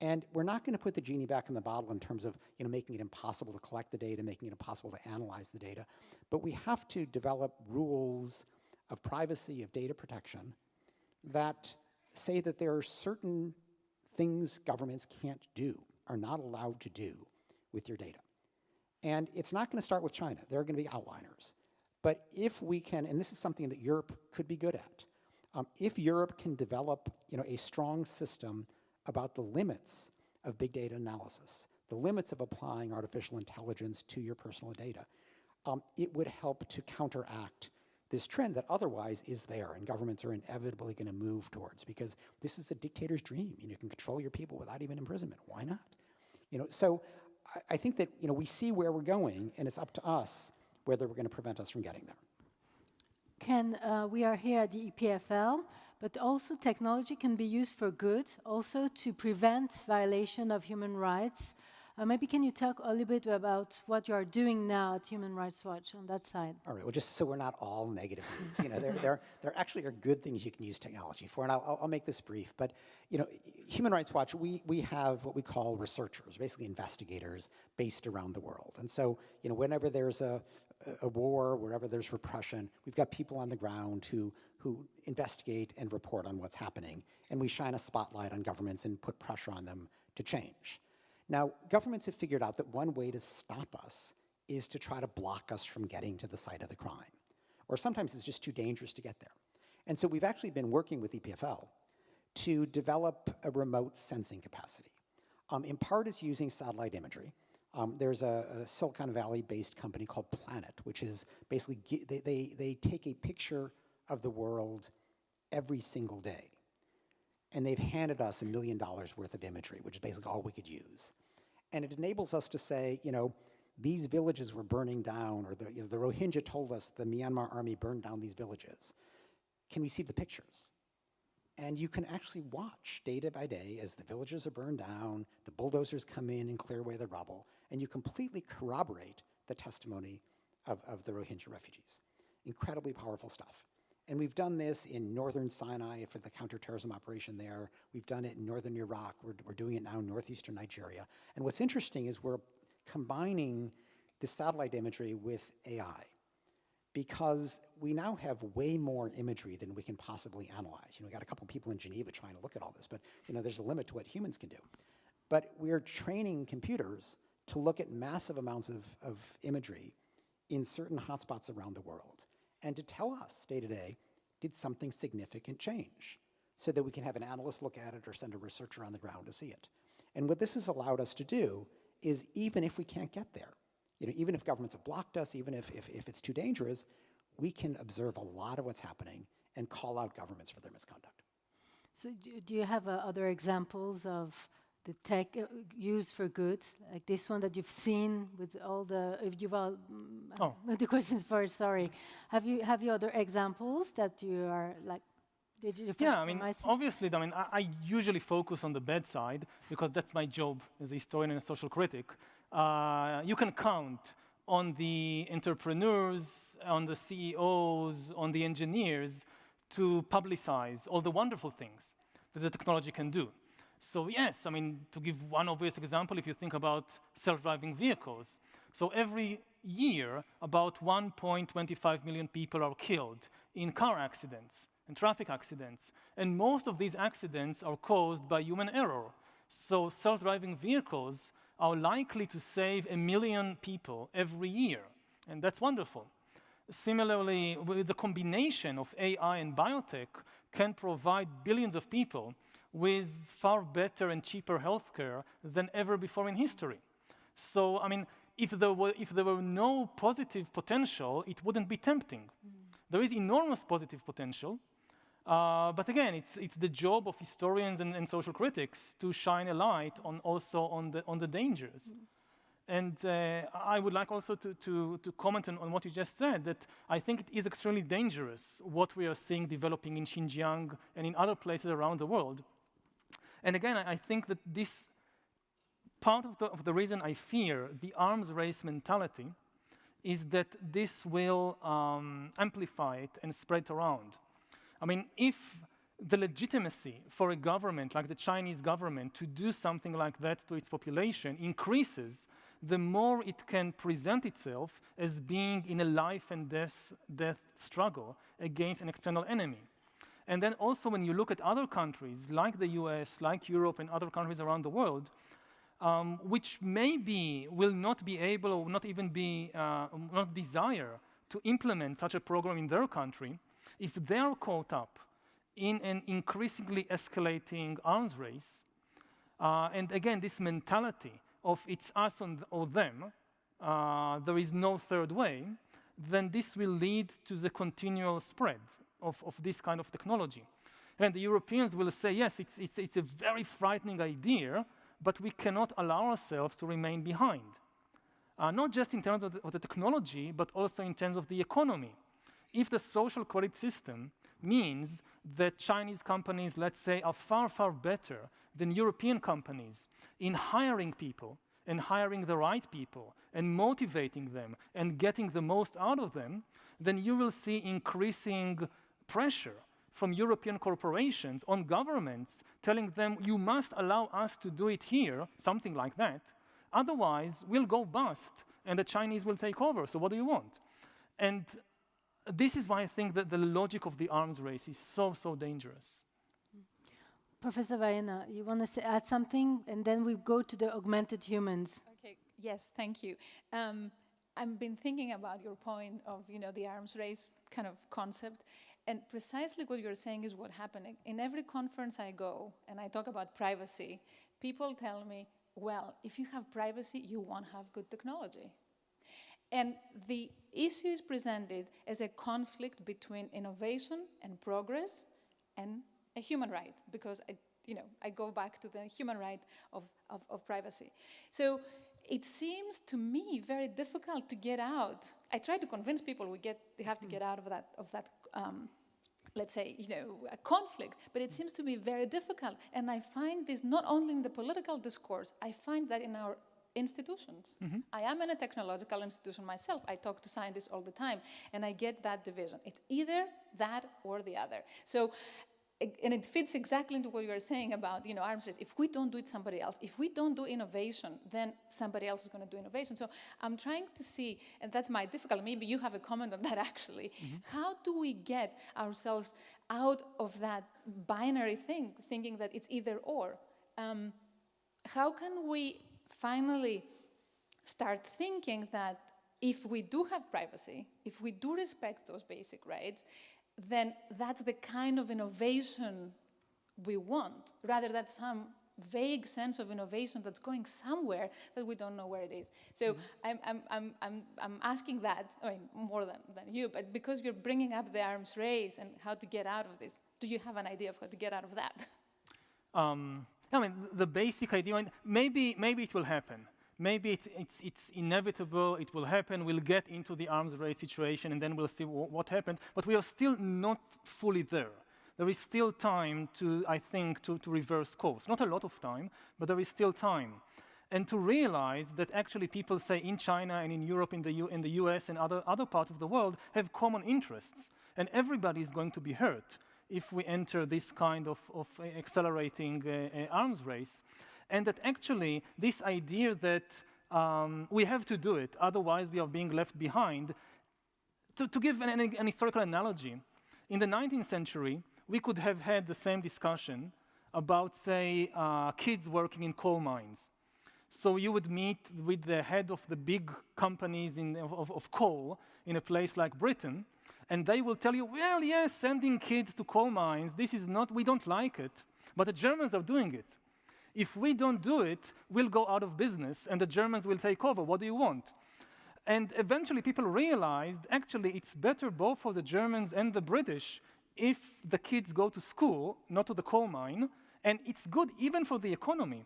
And we're not going to put the genie back in the bottle in terms of making it impossible to collect the data, making it impossible to analyze the data, but we have to develop rules of privacy, of data protection, that say that there are certain things governments can't do, are not allowed to do with your data. And it's not going to start with China. There are going to be outliners. But if we can, and this is something that Europe could be good at, if Europe can develop a strong system about the limits of big data analysis, the limits of applying artificial intelligence to your personal data, it would help to counteract this trend that otherwise is there and governments are inevitably going to move towards, because this is a dictator's dream. You can control your people without even imprisonment. Why not? So I think that we see where we're going, and it's up to us whether we're going to prevent us from getting there. We are here at the EPFL, but also technology can be used for good, also to prevent violation of human rights. Maybe can you talk a little bit about what you are doing now at Human Rights Watch on that side? All right, well, just so we're not all negative news, there actually are good things you can use technology for, and I'll make this brief. But, Human Rights Watch, we have what we call researchers, basically investigators based around the world. And so, whenever there's a war, wherever there's repression, we've got people on the ground who investigate and report on what's happening, and we shine a spotlight on governments and put pressure on them to change. Now, governments have figured out that one way to stop us is to try to block us from getting to the site of the crime. Or sometimes it's just too dangerous to get there. And so we've actually been working with EPFL to develop a remote sensing capacity. In part, it's using satellite imagery. There's a Silicon Valley-based company called Planet, which is basically, they take a picture of the world every single day. And they've handed us $1 million worth of imagery, which is basically all we could use. And it enables us to say, these villages were burning down, or the Rohingya told us the Myanmar army burned down these villages. Can we see the pictures? And you can actually watch day by day as the villages are burned down, the bulldozers come in and clear away the rubble, and you completely corroborate the testimony of the Rohingya refugees. Incredibly powerful stuff. And we've done this in northern Sinai for the counterterrorism operation there. We've done it in northern Iraq. We're doing it now in northeastern Nigeria. And what's interesting is we're combining the satellite imagery with AI, because we now have way more imagery than we can possibly analyze. We got a couple people in Geneva trying to look at all this, but there's a limit to what humans can do. But we're training computers to look at massive amounts of imagery in certain hotspots around the world, and to tell us day to day, did something significant change? So that we can have an analyst look at it or send a researcher on the ground to see it. And what this has allowed us to do is, even if we can't get there, even if governments have blocked us, even if it's too dangerous, we can observe a lot of what's happening and call out governments for their misconduct. So do you have other examples of the tech used for good, like this one that you've seen with all the, if you've all, the questions first, sorry. Have you other examples that you are like, did you Yeah, I mean, obviously, I usually focus on the bad side because that's my job as a historian and a social critic. You can count on the entrepreneurs, on the CEOs, on the engineers to publicize all the wonderful things that the technology can do. So yes, I mean, to give one obvious example, if you think about self-driving vehicles. So every year, about 1.25 million people are killed in car accidents and traffic accidents. And most of these accidents are caused by human error. So self-driving vehicles are likely to save 1 million people every year. And that's wonderful. Similarly, with the combination of AI and biotech can provide billions of people with far better and cheaper healthcare than ever before in history. So, I mean, if there were no positive potential, it wouldn't be tempting. There is enormous positive potential, but again, it's the job of historians and social critics to shine a light on the dangers. And I would like also to comment on what you just said, that I think it is extremely dangerous what we are seeing developing in Xinjiang and in other places around the world. And again, I think that this part of the reason I fear the arms race mentality is that this will amplify it and spread around. I mean, if the legitimacy for a government like the Chinese government to do something like that to its population increases, the more it can present itself as being in a life and death struggle against an external enemy. And then also when you look at other countries like the US, like Europe and other countries around the world, which maybe will not be able or not even be, not desire to implement such a program in their country, if they are caught up in an increasingly escalating arms race, and again, this mentality of it's us or them, there is no third way, then this will lead to the continual spread of this kind of technology. And the Europeans will say, yes, it's a very frightening idea, but we cannot allow ourselves to remain behind. Not just in terms of the technology, but also in terms of the economy. If the social credit system means that Chinese companies, let's say, are far, far better than European companies in hiring people and hiring the right people and motivating them and getting the most out of them, then you will see increasing pressure from European corporations on governments telling them, you must allow us to do it here, something like that. Otherwise, we'll go bust and the Chinese will take over. So what do you want? And this is why I think that the logic of the arms race is so, so dangerous. Professor Vayena, you want to add something? And then we go to the augmented humans. Okay, yes, thank you. I've been thinking about your point of, the arms race kind of concept. And precisely what you're saying is what happened. In every conference I go and I talk about privacy, people tell me, well, if you have privacy, you won't have good technology. And the issue is presented as a conflict between innovation and progress and a human right, because I go back to the human right of privacy. So it seems to me very difficult to get out. I try to convince people they have to get out of that let's say, a conflict, but it seems to be very difficult. And I find this not only in the political discourse, I find that in our institutions. Mm-hmm. I am in a technological institution myself. I talk to scientists all the time, and I get that division. It's either that or the other. So, and it fits exactly into what you were saying about, arms race. If we don't do it, somebody else. If we don't do innovation, then somebody else is going to do innovation. So I'm trying to see, and that's my difficulty. Maybe you have a comment on that, actually. Mm-hmm. How do we get ourselves out of that binary thing, thinking that it's either or? How can we finally start thinking that if we do have privacy, if we do respect those basic rights, then that's the kind of innovation we want, rather than some vague sense of innovation that's going somewhere that we don't know where it is. So I'm asking that, more than you, but because you're bringing up the arms race and how to get out of this, do you have an idea of how to get out of that? I mean, the basic idea, and maybe it will happen. Maybe it's inevitable, it will happen, we'll get into the arms race situation and then we'll see what happens, but we are still not fully there. There is still time to, I think, to reverse course. Not a lot of time, but there is still time. And to realize that actually people say in China and in Europe, in the US and other parts of the world have common interests. And everybody is going to be hurt if we enter this kind of accelerating arms race. And that actually this idea that we have to do it, otherwise we are being left behind. To give an historical analogy, in the 19th century, we could have had the same discussion about, say, kids working in coal mines. So you would meet with the head of the big companies of coal in a place like Britain, and they will tell you, well, yes, sending kids to coal mines, this is not, we don't like it, but the Germans are doing it. If we don't do it, we'll go out of business and the Germans will take over. What do you want? And eventually people realized, actually, it's better both for the Germans and the British if the kids go to school, not to the coal mine, and it's good even for the economy.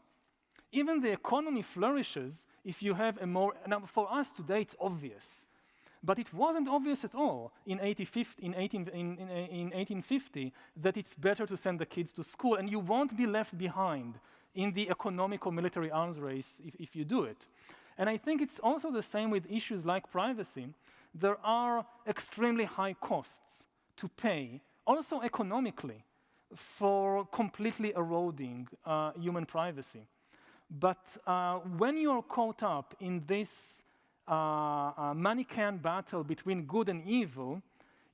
Even the economy flourishes if you have a more, now for us today it's obvious, but it wasn't obvious at all in 1850 that it's better to send the kids to school, and you won't be left behind in the economic or military arms race if you do it. And I think it's also the same with issues like privacy. There are extremely high costs to pay, also economically, for completely eroding human privacy. But when you're caught up in this Manichaean battle between good and evil,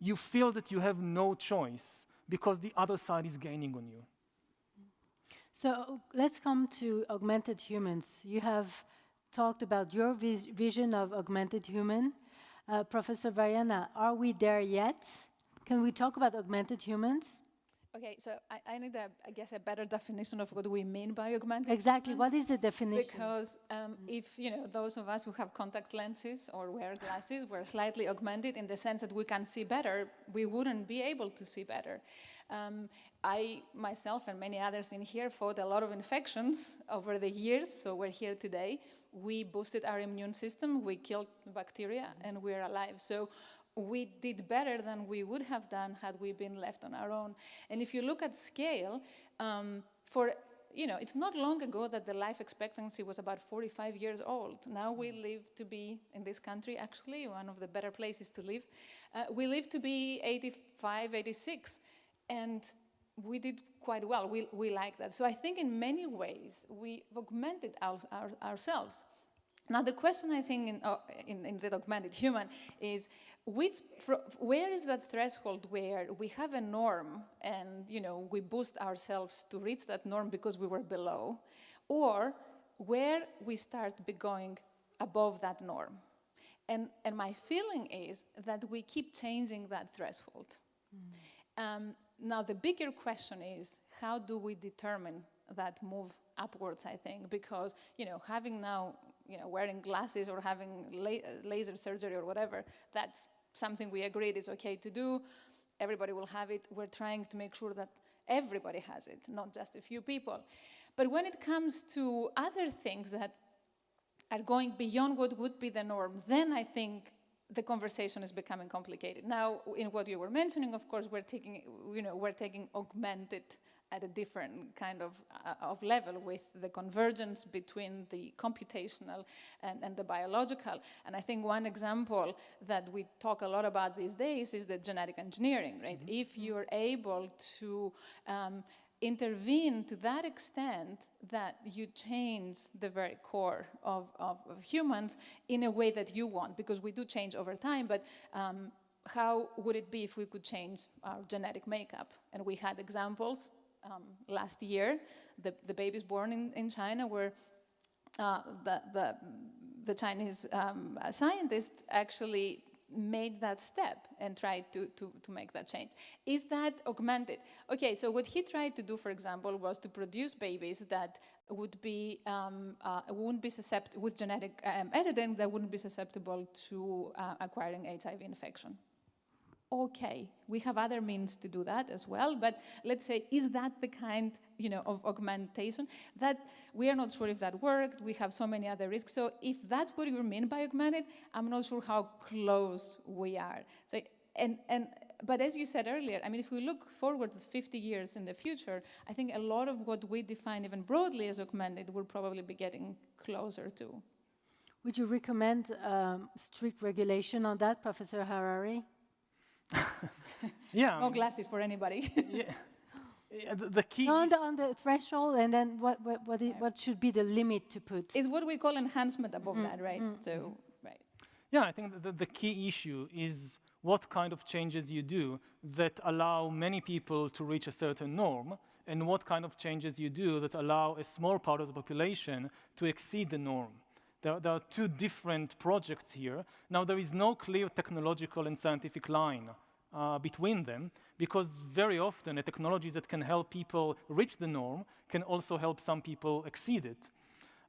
you feel that you have no choice because the other side is gaining on you. So let's come to augmented humans. You have talked about your vision of augmented human. Professor Vayena, are we there yet? Can we talk about augmented humans? Okay, so I need, I guess, a better definition of what we mean by augmented. Exactly, what is the definition? Because if, those of us who have contact lenses or wear glasses were slightly augmented in the sense that we can see better, we wouldn't be able to see better. I, myself, and many others in here fought a lot of infections over the years, so we're here today. We boosted our immune system, we killed bacteria, and we're alive. So we did better than we would have done had we been left on our own. And if you look at scale, it's not long ago that the life expectancy was about 45 years old. Now we live to be, in this country actually, one of the better places to live, we live to be 85, 86, and we did quite well. We like that. So I think in many ways we augmented ourselves. Now the question I think in the augmented human is, where is that threshold where we have a norm and we boost ourselves to reach that norm because we were below, or where we start going above that norm? And my feeling is that we keep changing that threshold. Now the bigger question is, how do we determine that move upwards, I think, because having now wearing glasses or having laser surgery or whatever, that's something we agreed is okay to do. Everybody will have it. We're trying to make sure that everybody has it, not just a few people. But when it comes to other things that are going beyond what would be the norm, then I think the conversation is becoming complicated. Now, in what you were mentioning, of course, we're taking augmented at a different kind of level with the convergence between the computational and the biological. And I think one example that we talk a lot about these days is the genetic engineering, right? Mm-hmm. If you're able to intervene to that extent that you change the very core of humans in a way that you want, because we do change over time, but how would it be if we could change our genetic makeup? And we had examples last year, the babies born in China were the Chinese scientists actually made that step and tried to make that change. Is that augmented? Okay, so what he tried to do, for example, was to produce babies that would be wouldn't be susceptible with genetic editing, that wouldn't be susceptible to acquiring HIV infection. okay, we have other means to do that as well, but let's say, is that the kind, of augmentation that we are not sure if that worked? We have so many other risks. So if that's what you mean by augmented, I'm not sure how close we are. So, but as you said earlier, I mean, if we look forward 50 years in the future, I think a lot of what we define even broadly as augmented will probably be getting closer to. Would you recommend strict regulation on that, Professor Harari? Yeah. No glasses for anybody. Yeah, the key on the threshold, and then what should be the limit to put? Is what we call enhancement above that, right? So, right. Yeah, I think the key issue is what kind of changes you do that allow many people to reach a certain norm, and what kind of changes you do that allow a small part of the population to exceed the norm. There are two different projects here. Now, there is no clear technological and scientific line between them, because very often the technologies that can help people reach the norm can also help some people exceed it.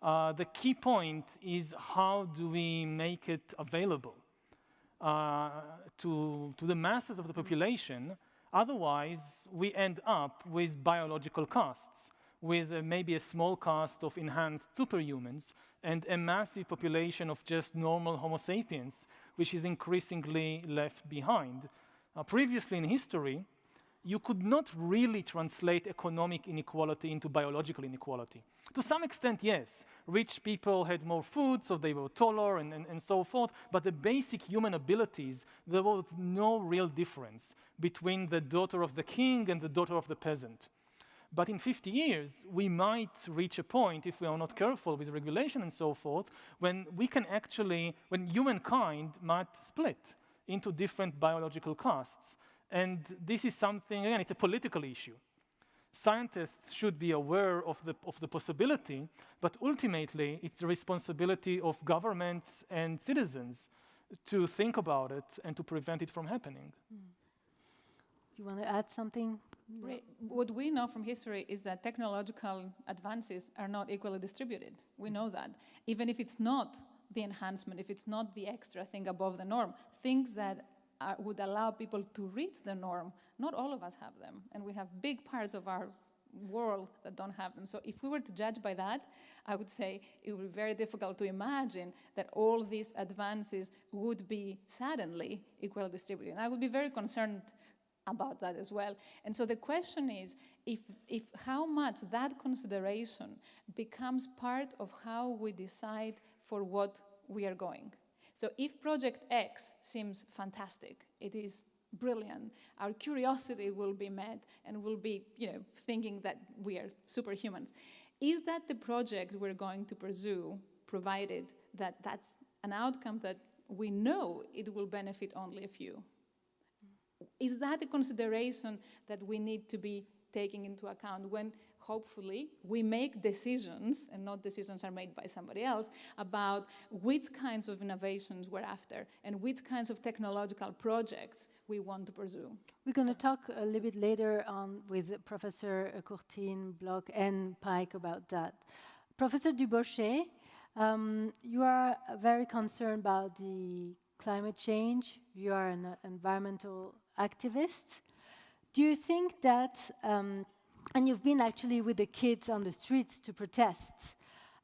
The key point is, how do we make it available to the masses of the population? Otherwise, we end up with biological costs, with maybe a small cast of enhanced superhumans and a massive population of just normal Homo sapiens, which is increasingly left behind. Previously in history, you could not really translate economic inequality into biological inequality. To some extent, yes. Rich people had more food, so they were taller and so forth, but the basic human abilities, there was no real difference between the daughter of the king and the daughter of the peasant. But in 50 years, we might reach a point, if we are not careful with regulation and so forth, when we can actually, when humankind might split into different biological castes. And this is something, again, it's a political issue. Scientists should be aware of the possibility, but ultimately it's the responsibility of governments and citizens to think about it and to prevent it from happening. Do you want to add something? Right. What we know from history is that technological advances are not equally distributed. We know that. Even if it's not the enhancement, if it's not the extra thing above the norm, things that would allow people to reach the norm, not all of us have them. And we have big parts of our world that don't have them. So if we were to judge by that, I would say it would be very difficult to imagine that all these advances would be suddenly equally distributed. And I would be very concerned about that as well. And so the question is, if how much that consideration becomes part of how we decide for what we are going. So if Project X seems fantastic, it is brilliant, our curiosity will be met and we'll be, thinking that we are superhumans. Is that the project we're going to pursue, provided that that's an outcome that we know it will benefit only a few? Is that a consideration that we need to be taking into account when, hopefully, we make decisions, and not decisions are made by somebody else, about which kinds of innovations we're after and which kinds of technological projects we want to pursue? We're going to talk a little bit later on with Professor Courtine, Bloch, and Paik about that. Professor Dubochet, you are very concerned about the climate change. You are an environmental activist. Do you think that, and you've been actually with the kids on the streets to protest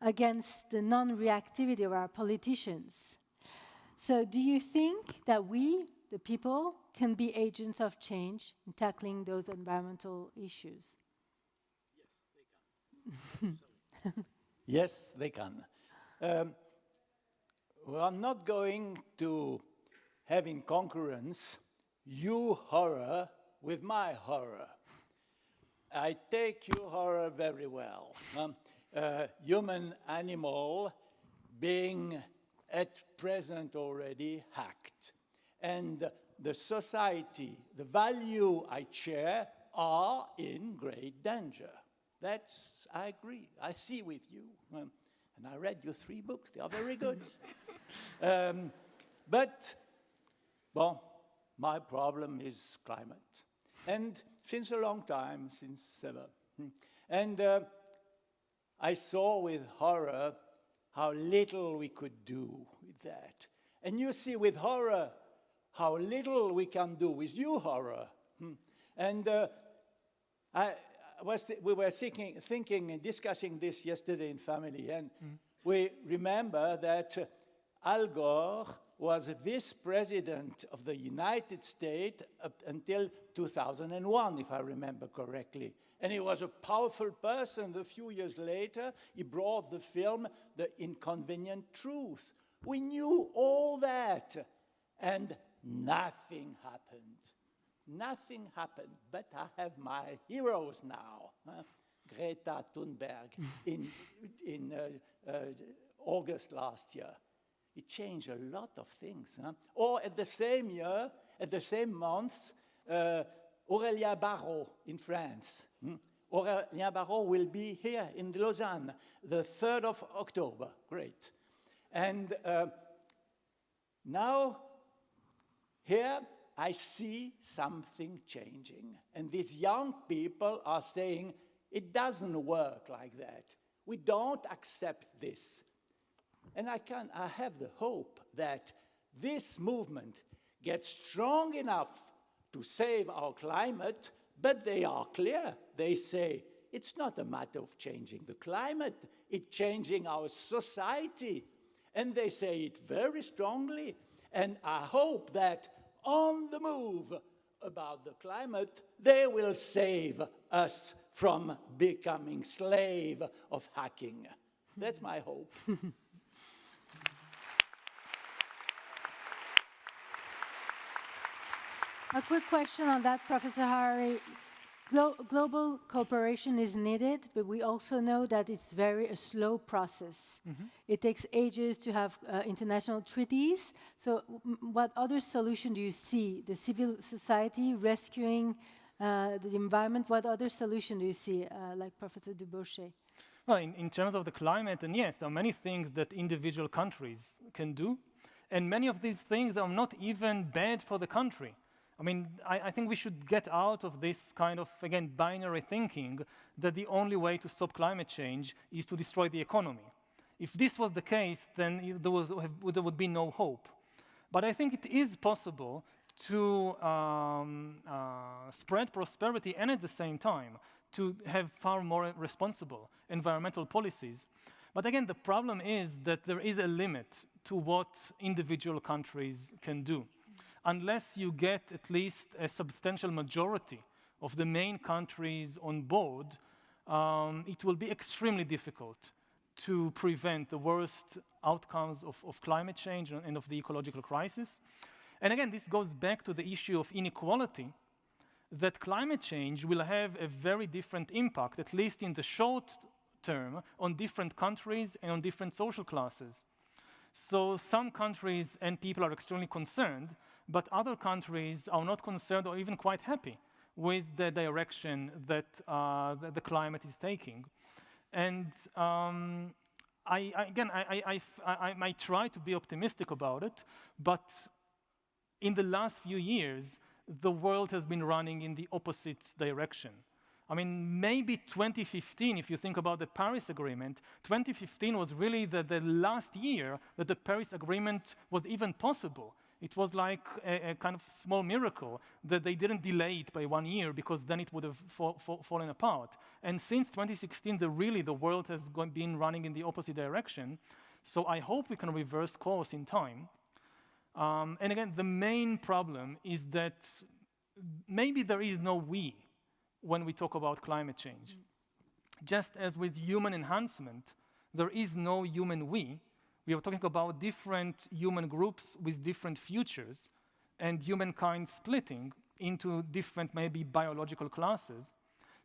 against the non-reactivity of our politicians. So do you think that we, the people, can be agents of change in tackling those environmental issues? Yes, they can. Well, I'm not going to have in concurrence your horror with my horror. I take your horror very well. Human animal being at present already hacked. And the society, the value I share, are in great danger. That's, I agree, I see with you. And I read your 3 books, they are very good. But, well, my problem is climate. And since a long time, since ever. And I saw with horror how little we could do with that. And you see with horror how little we can do with you, horror. And we were thinking and discussing this yesterday in family, and we remember that Al Gore was a vice president of the United States up until 2001, if I remember correctly. And he was a powerful person. A few years later, he brought the film The Inconvenient Truth. We knew all that, and nothing happened. Nothing happened, but I have my heroes now. Greta Thunberg in August last year. It changed a lot of things. Or at the same year, at the same month, Aurélien Barraud in France. Aurélien Barraud will be here in Lausanne, the 3rd of October. Great. And now, here, I see something changing. And these young people are saying, it doesn't work like that. We don't accept this. And I have the hope that this movement gets strong enough to save our climate, but they are clear. They say, it's not a matter of changing the climate, it's changing our society. And they say it very strongly. And I hope that on the move about the climate, they will save us from becoming slave of hacking. That's my hope. A quick question on that, Professor Harari. Global cooperation is needed, but we also know that it's a slow process. It takes ages to have international treaties. So what other solution do you see? The civil society rescuing the environment, what other solution do you see, like Professor Dubochet? Well, in terms of the climate, and yes, there are many things that individual countries can do, and many of these things are not even bad for the country. I mean, I think we should get out of this kind of, again, binary thinking that the only way to stop climate change is to destroy the economy. If this was the case, then there would be no hope. But I think it is possible to spread prosperity and at the same time to have far more responsible environmental policies. But again, the problem is that there is a limit to what individual countries can do. Unless you get at least a substantial majority of the main countries on board, it will be extremely difficult to prevent the worst outcomes of climate change and of the ecological crisis. And again, this goes back to the issue of inequality, that climate change will have a very different impact, at least in the short term, on different countries and on different social classes. So some countries and people are extremely concerned, but other countries are not concerned or even quite happy with the direction that the climate is taking. And I might try to be optimistic about it, but in the last few years, the world has been running in the opposite direction. I mean, maybe 2015, if you think about the Paris Agreement, 2015 was really the last year that the Paris Agreement was even possible. It was like a kind of small miracle that they didn't delay it by 1 year, because then it would have fallen apart. And since 2016, the world has been running in the opposite direction. So I hope we can reverse course in time. And again, the main problem is that maybe there is no we when we talk about climate change. Just as with human enhancement, there is no human we. We are talking about different human groups with different futures and humankind splitting into different, maybe biological classes.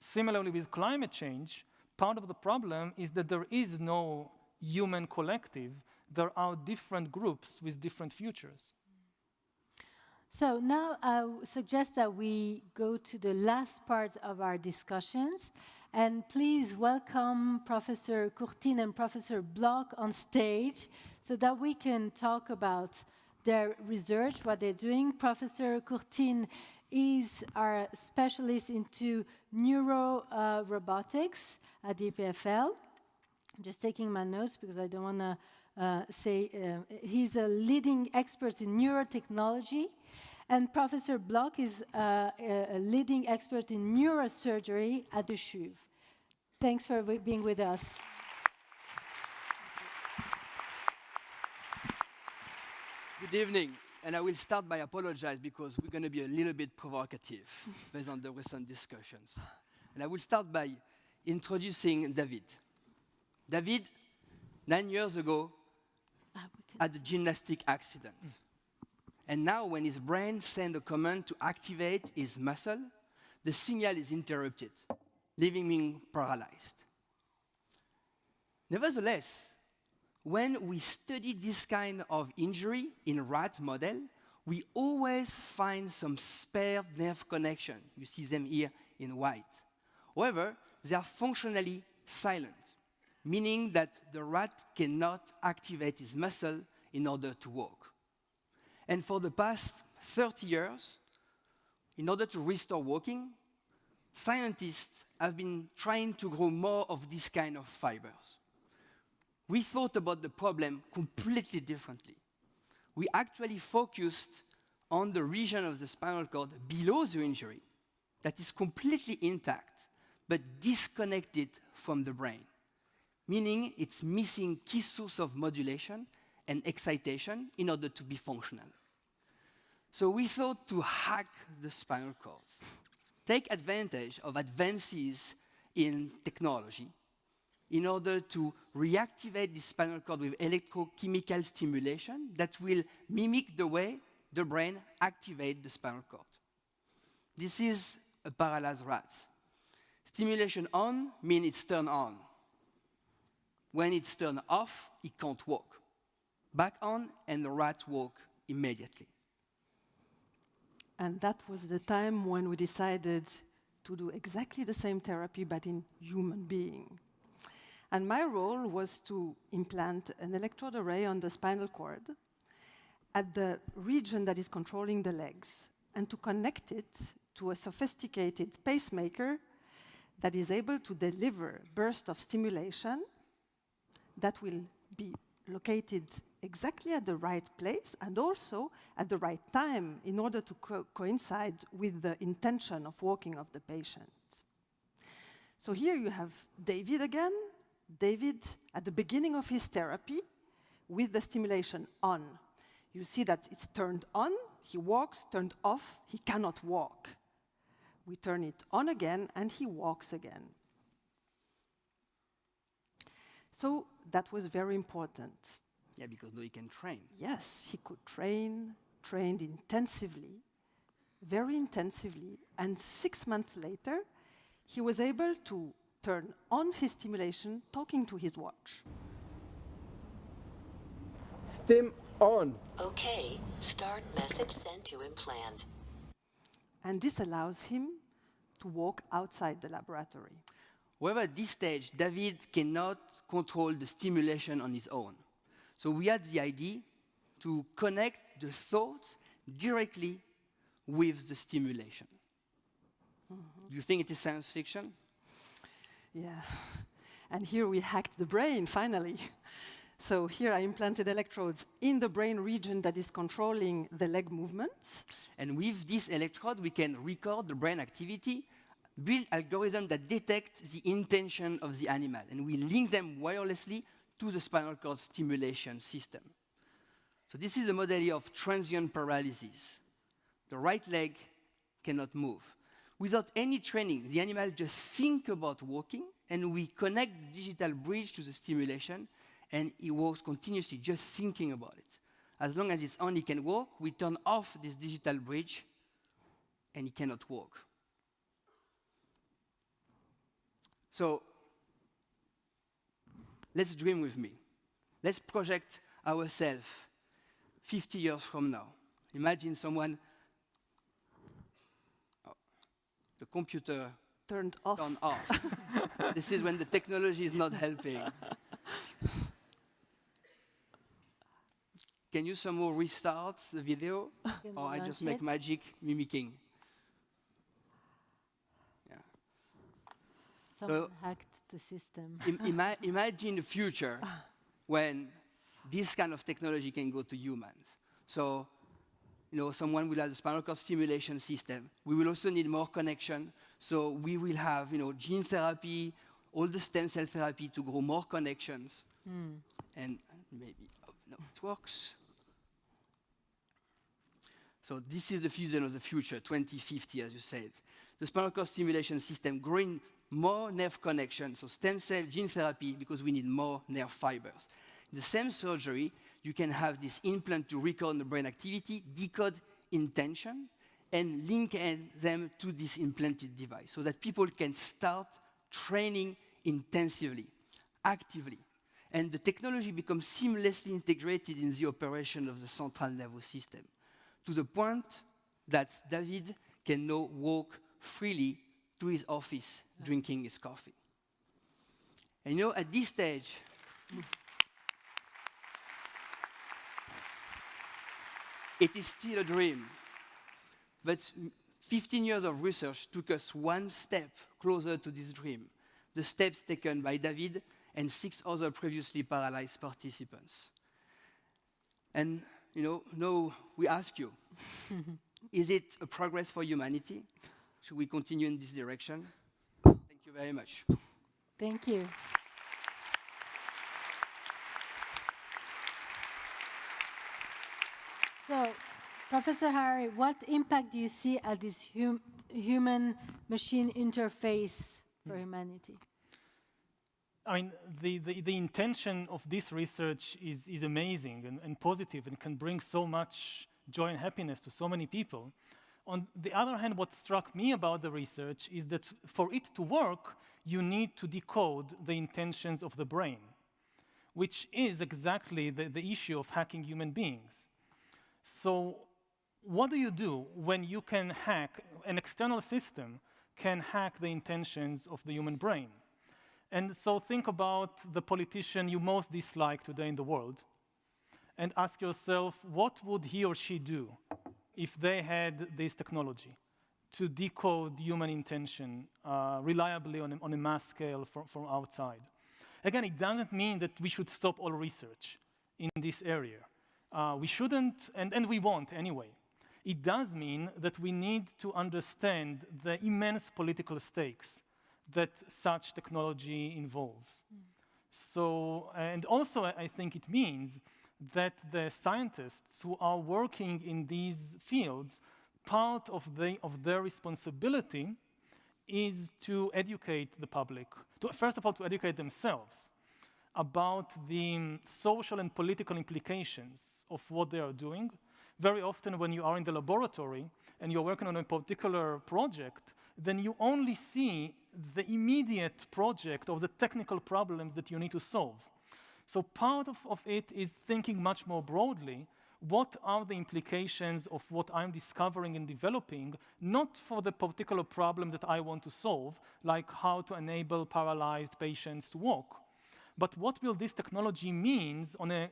Similarly with climate change, part of the problem is that there is no human collective. There are different groups with different futures. So now I suggest that we go to the last part of our discussions. And please welcome Professor Courtine and Professor Bloch on stage so that we can talk about their research, what they're doing. Professor Courtine is our specialist into neuro robotics at the EPFL. I'm just taking my notes because I don't want to he's a leading expert in neurotechnology, and Professor Bloch is a leading expert in neurosurgery at the CHUV. Thanks for being with us. Good evening, and I will start by apologize because we're going to be a little bit provocative based on the recent discussions. And I will start by introducing David. David, 9 years ago, had a gymnastic accident. And now when his brain sends a command to activate his muscle, the signal is interrupted, leaving him paralyzed. Nevertheless, when we study this kind of injury in rat model, we always find some spare nerve connection. You see them here in white. However, they are functionally silent, meaning that the rat cannot activate his muscle in order to walk. And for the past 30 years, in order to restore walking, scientists have been trying to grow more of this kind of fibers. We thought about the problem completely differently. We actually focused on the region of the spinal cord below the injury that is completely intact, but disconnected from the brain, meaning it's missing key source of modulation and excitation in order to be functional. So we thought to hack the spinal cord, take advantage of advances in technology in order to reactivate the spinal cord with electrochemical stimulation that will mimic the way the brain activates the spinal cord. This is a paralyzed rat. Stimulation on means it's turned on. When it's turned off, it can't walk. Back on, and the rat walk immediately. And that was the time when we decided to do exactly the same therapy, but in human being. And my role was to implant an electrode array on the spinal cord at the region that is controlling the legs, and to connect it to a sophisticated pacemaker that is able to deliver bursts of stimulation that will be located exactly at the right place and also at the right time in order to coincide with the intention of walking of the patient. So here you have David again. David at the beginning of his therapy with the stimulation on. You see that it's turned on, he walks, turned off, he cannot walk. We turn it on again and he walks again. So that was very important. Yeah, because now he can train. Yes, he could trained intensively, very intensively, and 6 months later, he was able to turn on his stimulation, talking to his watch. Stim on. Okay, start message sent to implant. And this allows him to walk outside the laboratory. However, at this stage, David cannot control the stimulation on his own. So we had the idea to connect the thoughts directly with the stimulation. Mm-hmm. Do you think it is science fiction? Yeah. And here we hacked the brain, finally. So here I implanted electrodes in the brain region that is controlling the leg movements. And with this electrode, we can record the brain activity, build algorithms that detect the intention of the animal, and we link them wirelessly to the spinal cord stimulation system. So this is a model of transient paralysis. The right leg cannot move. Without any training, the animal just think about walking, and we connect the digital bridge to the stimulation, and he walks continuously, just thinking about it. As long as it's on, he can walk. We turn off this digital bridge, and he cannot walk. So let's dream with me. Let's project ourselves 50 years from now. Imagine someone, the computer turned off. This is when the technology is not helping. Can you somehow restart the video? Or I just make magic mimicking? Yeah. Someone hacked the system. Imagine the future when this kind of technology can go to humans. So, someone will have the spinal cord stimulation system. We will also need more connection. So we will have, gene therapy, all the stem cell therapy to grow more connections. And maybe, no, it works. So this is the vision of the future, 2050, as you said. The spinal cord stimulation system growing more nerve connections, so stem cell gene therapy, because we need more nerve fibers. In the same surgery, you can have this implant to record the brain activity, decode intention, and link them to this implanted device so that people can start training intensively, actively. And the technology becomes seamlessly integrated in the operation of the central nervous system, to the point that David can now walk freely to his office drinking his coffee. And at this stage, it is still a dream. But 15 years of research took us one step closer to this dream, the steps taken by David and 6 other previously paralyzed participants. And, now we ask you, is it a progress for humanity? Should we continue in this direction? Thank you very much. Thank you. So, Professor Harari, what impact do you see at this human-machine interface for humanity? I mean, the intention of this research is amazing and positive and can bring so much joy and happiness to so many people. On the other hand, what struck me about the research is that for it to work, you need to decode the intentions of the brain, which is exactly the issue of hacking human beings. So what do you do when you can hack, an external system can hack the intentions of the human brain? And so think about the politician you most dislike today in the world and ask yourself, what would he or she do if they had this technology to decode human intention reliably on a mass scale from outside? Again, it doesn't mean that we should stop all research in this area. We shouldn't, and we won't anyway. It does mean that we need to understand the immense political stakes that such technology involves. So, and also I think it means that the scientists who are working in these fields, part of their responsibility is to educate the public, first of all, to educate themselves about the social and political implications of what they are doing. Very often when you are in the laboratory and you're working on a particular project, then you only see the immediate project or the technical problems that you need to solve. So part of it is thinking much more broadly, what are the implications of what I'm discovering and developing, not for the particular problems that I want to solve, like how to enable paralyzed patients to walk, but what will this technology mean on a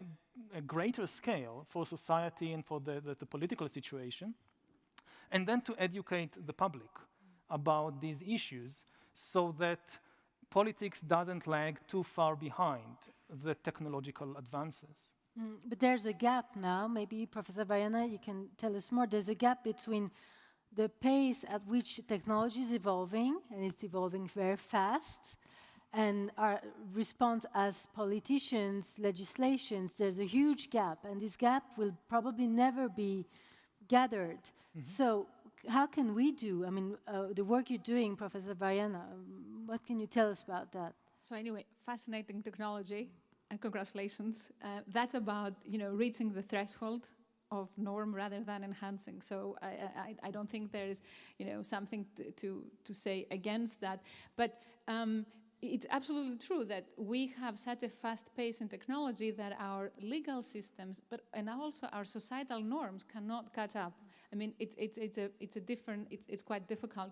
greater scale for society and for the political situation, and then to educate the public about these issues so that politics doesn't lag too far behind the technological advances. But there's a gap now. Maybe, Professor Vayena, you can tell us more. There's a gap between the pace at which technology is evolving, and it's evolving very fast, and our response as politicians, legislations, there's a huge gap, and this gap will probably never be gathered. So how can we do, the work you're doing, Professor Vayena, what can you tell us about that? So anyway, fascinating technology, and congratulations. That's about, reaching the threshold of norm rather than enhancing. So I don't think there is, something to say against that. But it's absolutely true that we have such a fast pace in technology that our legal systems, and also our societal norms cannot catch up. I mean, it's quite difficult.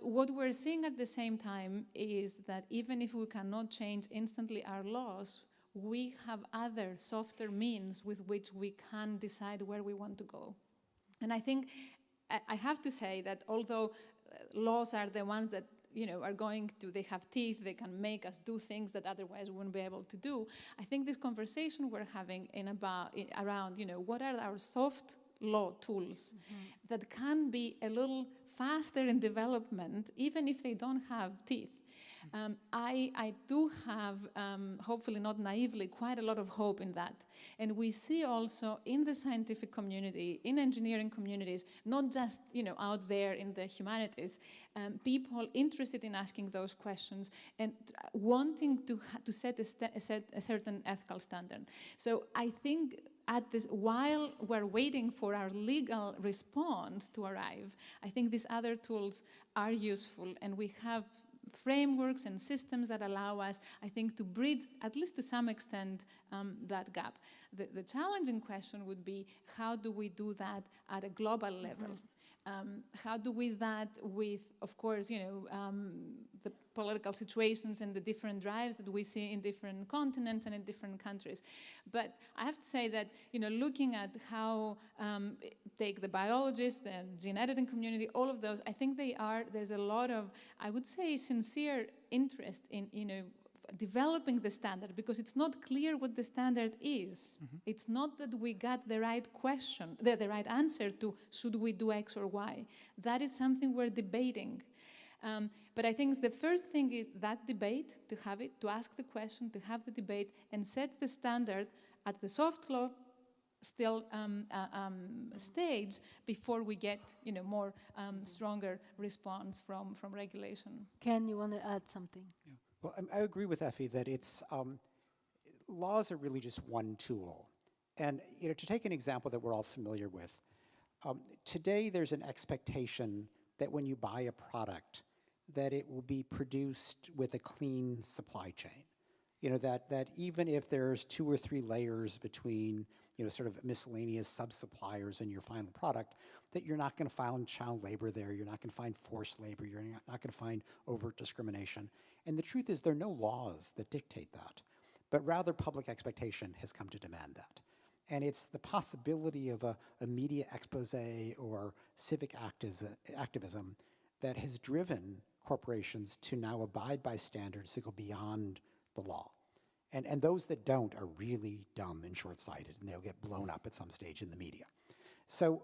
What we're seeing at the same time is that even if we cannot change instantly our laws, we have other softer means with which we can decide where we want to go. And I think I have to say that although laws are the ones that are going to, they have teeth, they can make us do things that otherwise we wouldn't be able to do. I think this conversation we're having around, what are our soft law tools that can be a little faster in development, even if they don't have teeth. I do have, hopefully not naively, quite a lot of hope in that. And we see also in the scientific community, in engineering communities, not just out there in the humanities, people interested in asking those questions and wanting to set a certain ethical standard. So I think while we're waiting for our legal response to arrive, I think these other tools are useful, and we have frameworks and systems that allow us, I think, to bridge, at least to some extent, that gap. The challenging question would be, how do we do that at a global level? How do we that with, of course, the political situations and the different drives that we see in different continents and in different countries. But I have to say that, looking at how, take the biologists, the gene editing community, all of those, I think there's a lot of, I would say, sincere interest in, developing the standard, because it's not clear what the standard is. It's not that we got the right question, the right answer to should we do X or Y. That is something we're debating. But I think the first thing is that debate, to have it, to ask the question, to have the debate, and set the standard at the soft law still stage before we get more stronger response from regulation. Ken, you want to add something? Yeah. Well, I agree with Effy that it's laws are really just one tool. And to take an example that we're all familiar with, today there's an expectation that when you buy a product, that it will be produced with a clean supply chain. That even if there's 2 or 3 layers between, sort of miscellaneous sub-suppliers in your final product, that you're not going to find child labor there, you're not going to find forced labor, you're not going to find overt discrimination. And the truth is there are no laws that dictate that, but rather public expectation has come to demand that. And it's the possibility of a media expose or civic activism that has driven corporations to now abide by standards that go beyond the law. And those that don't are really dumb and short-sighted, and they'll get blown up at some stage in the media. So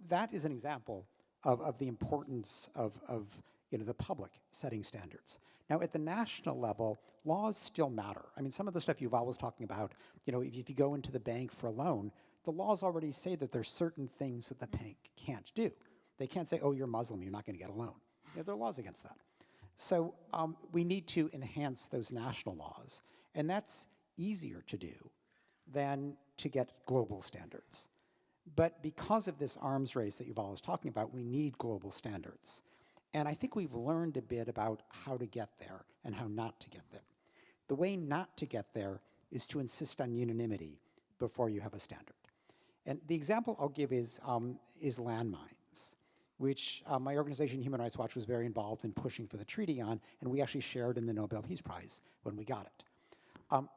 that is an example of the importance of the public setting standards. Now, at the national level, laws still matter. I mean, some of the stuff Yuval was talking about, if you go into the bank for a loan, the laws already say that there's certain things that the bank can't do. They can't say, oh, you're Muslim, you're not going to get a loan. There are laws against that. So we need to enhance those national laws. And that's easier to do than to get global standards. But because of this arms race that Yuval is talking about, we need global standards. And I think we've learned a bit about how to get there and how not to get there. The way not to get there is to insist on unanimity before you have a standard. And the example I'll give is landmines, which my organization, Human Rights Watch, was very involved in pushing for the treaty on, and we actually shared in the Nobel Peace Prize when we got it.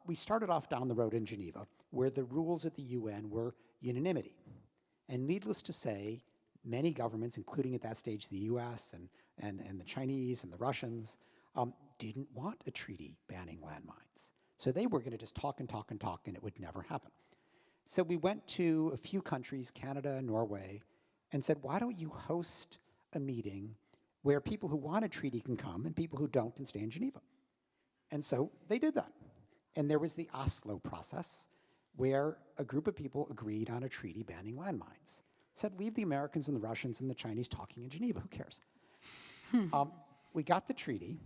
We started off down the road in Geneva, where the rules at the UN were unanimity. And needless to say, many governments, including at that stage the US and the Chinese and the Russians, didn't want a treaty banning landmines. So they were going to just talk and talk and talk, and it would never happen. So we went to a few countries, Canada, Norway, and said, why don't you host a meeting where people who want a treaty can come and people who don't can stay in Geneva? And so they did that. And there was the Oslo process, where a group of people agreed on a treaty banning landmines. Said, leave the Americans and the Russians and the Chinese talking in Geneva, who cares? We got the treaty,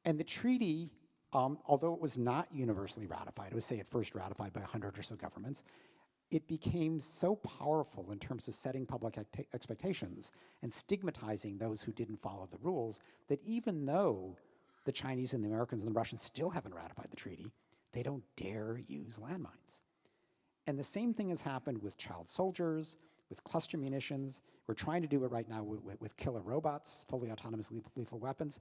and the treaty, although it was not universally ratified, it was, say, at first ratified by 100 or so governments, it became so powerful in terms of setting public expectations and stigmatizing those who didn't follow the rules, that even though the Chinese and the Americans and the Russians still haven't ratified the treaty, they don't dare use landmines. And the same thing has happened with child soldiers, with cluster munitions. We're trying to do it right now with killer robots, fully autonomous lethal weapons.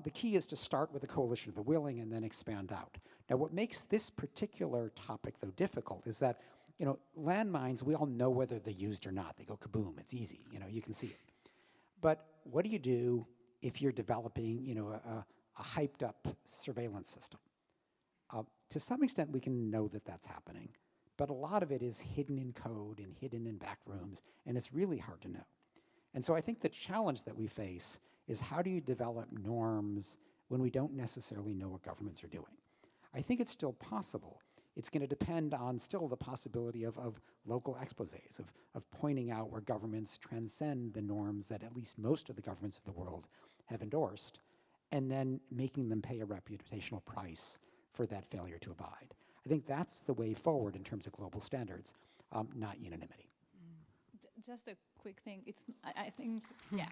The key is to start with a coalition of the willing and then expand out. Now, what makes this particular topic, though, difficult is that, landmines, we all know whether they're used or not. They go kaboom, it's easy, you can see it. But what do you do if you're developing, a hyped up surveillance system. To some extent, we can know that that's happening, but a lot of it is hidden in code and hidden in back rooms, and it's really hard to know. And so I think the challenge that we face is how do you develop norms when we don't necessarily know what governments are doing? I think it's still possible. It's going to depend on still the possibility of local exposés, of pointing out where governments transcend the norms that at least most of the governments of the world have endorsed, and then making them pay a reputational price for that failure to abide. I think that's the way forward in terms of global standards, not unanimity. Just a quick thing. I think, yeah.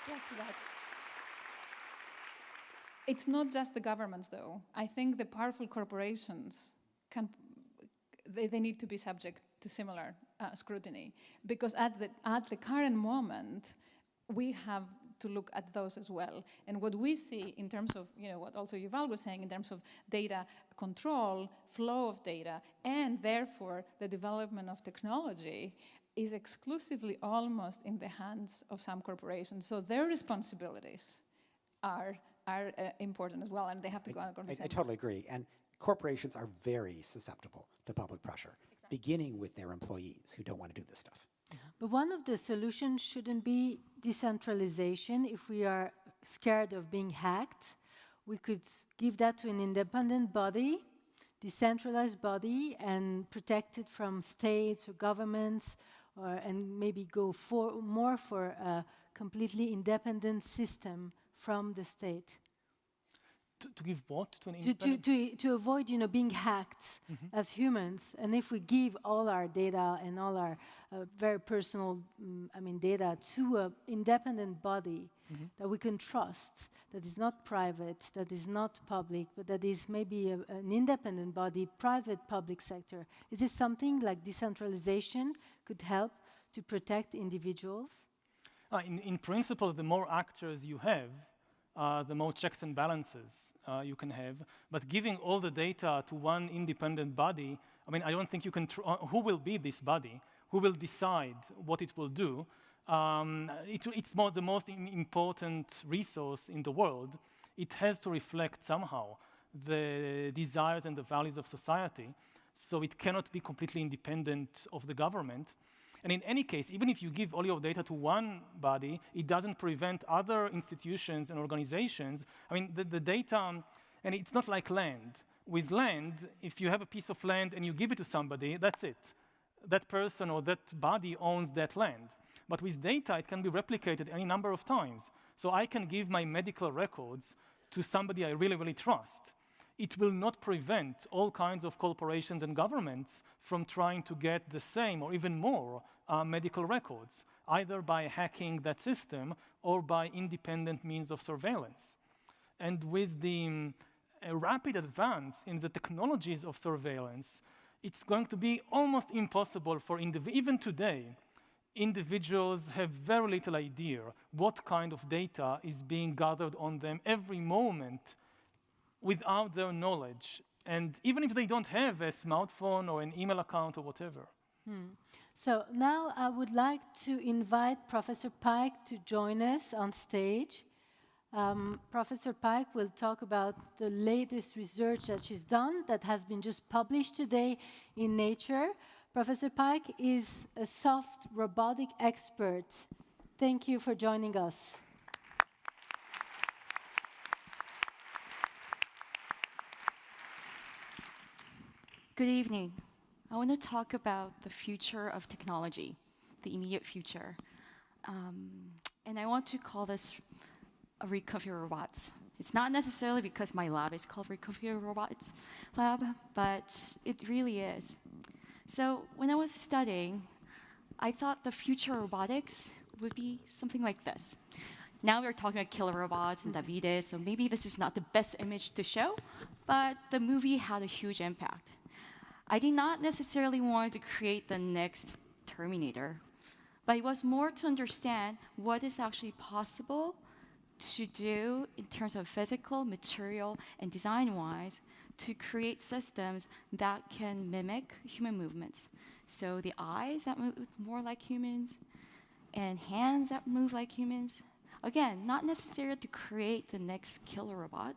Yes, to that. It's not just the governments, though. I think the powerful corporations they need to be subject to similar scrutiny, because at the current moment, we have to look at those as well. And what we see in terms of, what also Yuval was saying, in terms of data control, flow of data, and therefore the development of technology is exclusively almost in the hands of some corporations. So their responsibilities are important as well, and they have to go on the same. I totally agree. And corporations are very susceptible to public pressure, beginning with their employees who don't want to do this stuff. But one of the solutions shouldn't be decentralization. If we are scared of being hacked, we could give that to an independent body, decentralized body, and protect it from states or governments, and maybe go more for a completely independent system from the state. To give what to an independent? To avoid, being hacked as humans. And if we give all our data and all our very personal, data to an independent body that we can trust, that is not private, that is not public, but that is maybe an independent body, private, public sector. Is this something like decentralization could help to protect individuals? In principle, the more actors you have, the more checks and balances you can have. But giving all the data to one independent body, I don't think you can. Who will be this body? Who will decide what it will do? It's the most important resource in the world. It has to reflect somehow the desires and the values of society. So it cannot be completely independent of the government. And in any case, even if you give all your data to one body, it doesn't prevent other institutions and organizations. The data, and it's not like land. With land, if you have a piece of land and you give it to somebody, that's it. That person or that body owns that land. But with data, it can be replicated any number of times. So I can give my medical records to somebody I really, really trust. It will not prevent all kinds of corporations and governments from trying to get the same or even more medical records, either by hacking that system or by independent means of surveillance. And with the rapid advance in the technologies of surveillance, it's going to be almost impossible for even today, individuals have very little idea what kind of data is being gathered on them every moment without their knowledge, and even if they don't have a smartphone or an email account or whatever. So now I would like to invite Professor Paik to join us on stage. Professor Paik will talk about the latest research that she's done that has been just published today in Nature. Professor Paik is a soft robotic expert. Thank you for joining us. Good evening. I want to talk about the future of technology, the immediate future. And I want to call this a Reconfigure Robots. It's not necessarily because my lab is called Reconfigure Robots Lab, but it really is. So when I was studying, I thought the future of robotics would be something like this. Now we're talking about killer robots and Davides, so maybe this is not the best image to show, but the movie had a huge impact. I did not necessarily want to create the next Terminator, but it was more to understand what is actually possible to do in terms of physical, material, and design-wise to create systems that can mimic human movements. So the eyes that move more like humans and hands that move like humans. Again, not necessarily to create the next killer robot,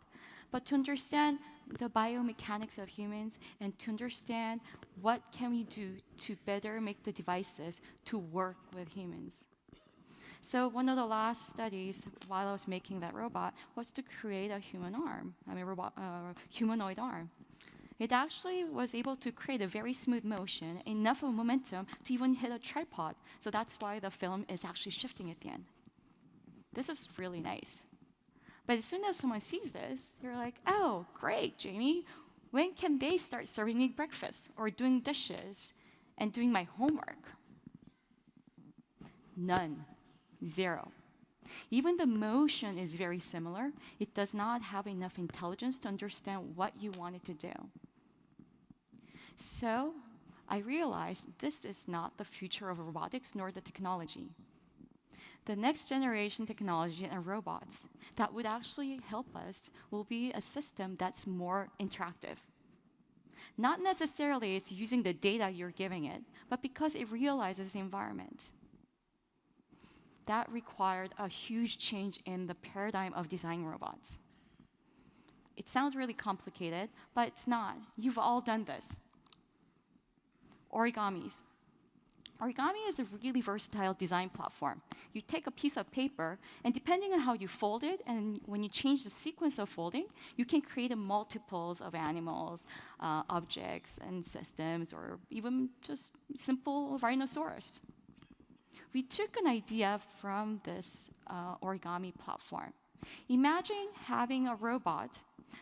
but to understand the biomechanics of humans and to understand what can we do to better make the devices to work with humans. So one of the last studies while I was making that robot was to create a human arm, humanoid arm. It actually was able to create a very smooth motion, enough of momentum to even hit a tripod. So that's why the film is actually shifting at the end. This is really nice. But as soon as someone sees this, they're like, oh, great, Jamie. When can they start serving me breakfast or doing dishes and doing my homework? None. Zero. Even the motion is very similar. It does not have enough intelligence to understand what you want it to do. So I realized this is not the future of robotics nor the technology. The next generation technology and robots that would actually help us will be a system that's more interactive. Not necessarily it's using the data you're giving it, but because it realizes the environment. That required a huge change in the paradigm of designing robots. It sounds really complicated, but it's not. You've all done this. Origamis. Origami is a really versatile design platform. You take a piece of paper, and depending on how you fold it, and when you change the sequence of folding, you can create multiples of animals, objects, and systems, or even just simple rhinoceros. We took an idea from this origami platform. Imagine having a robot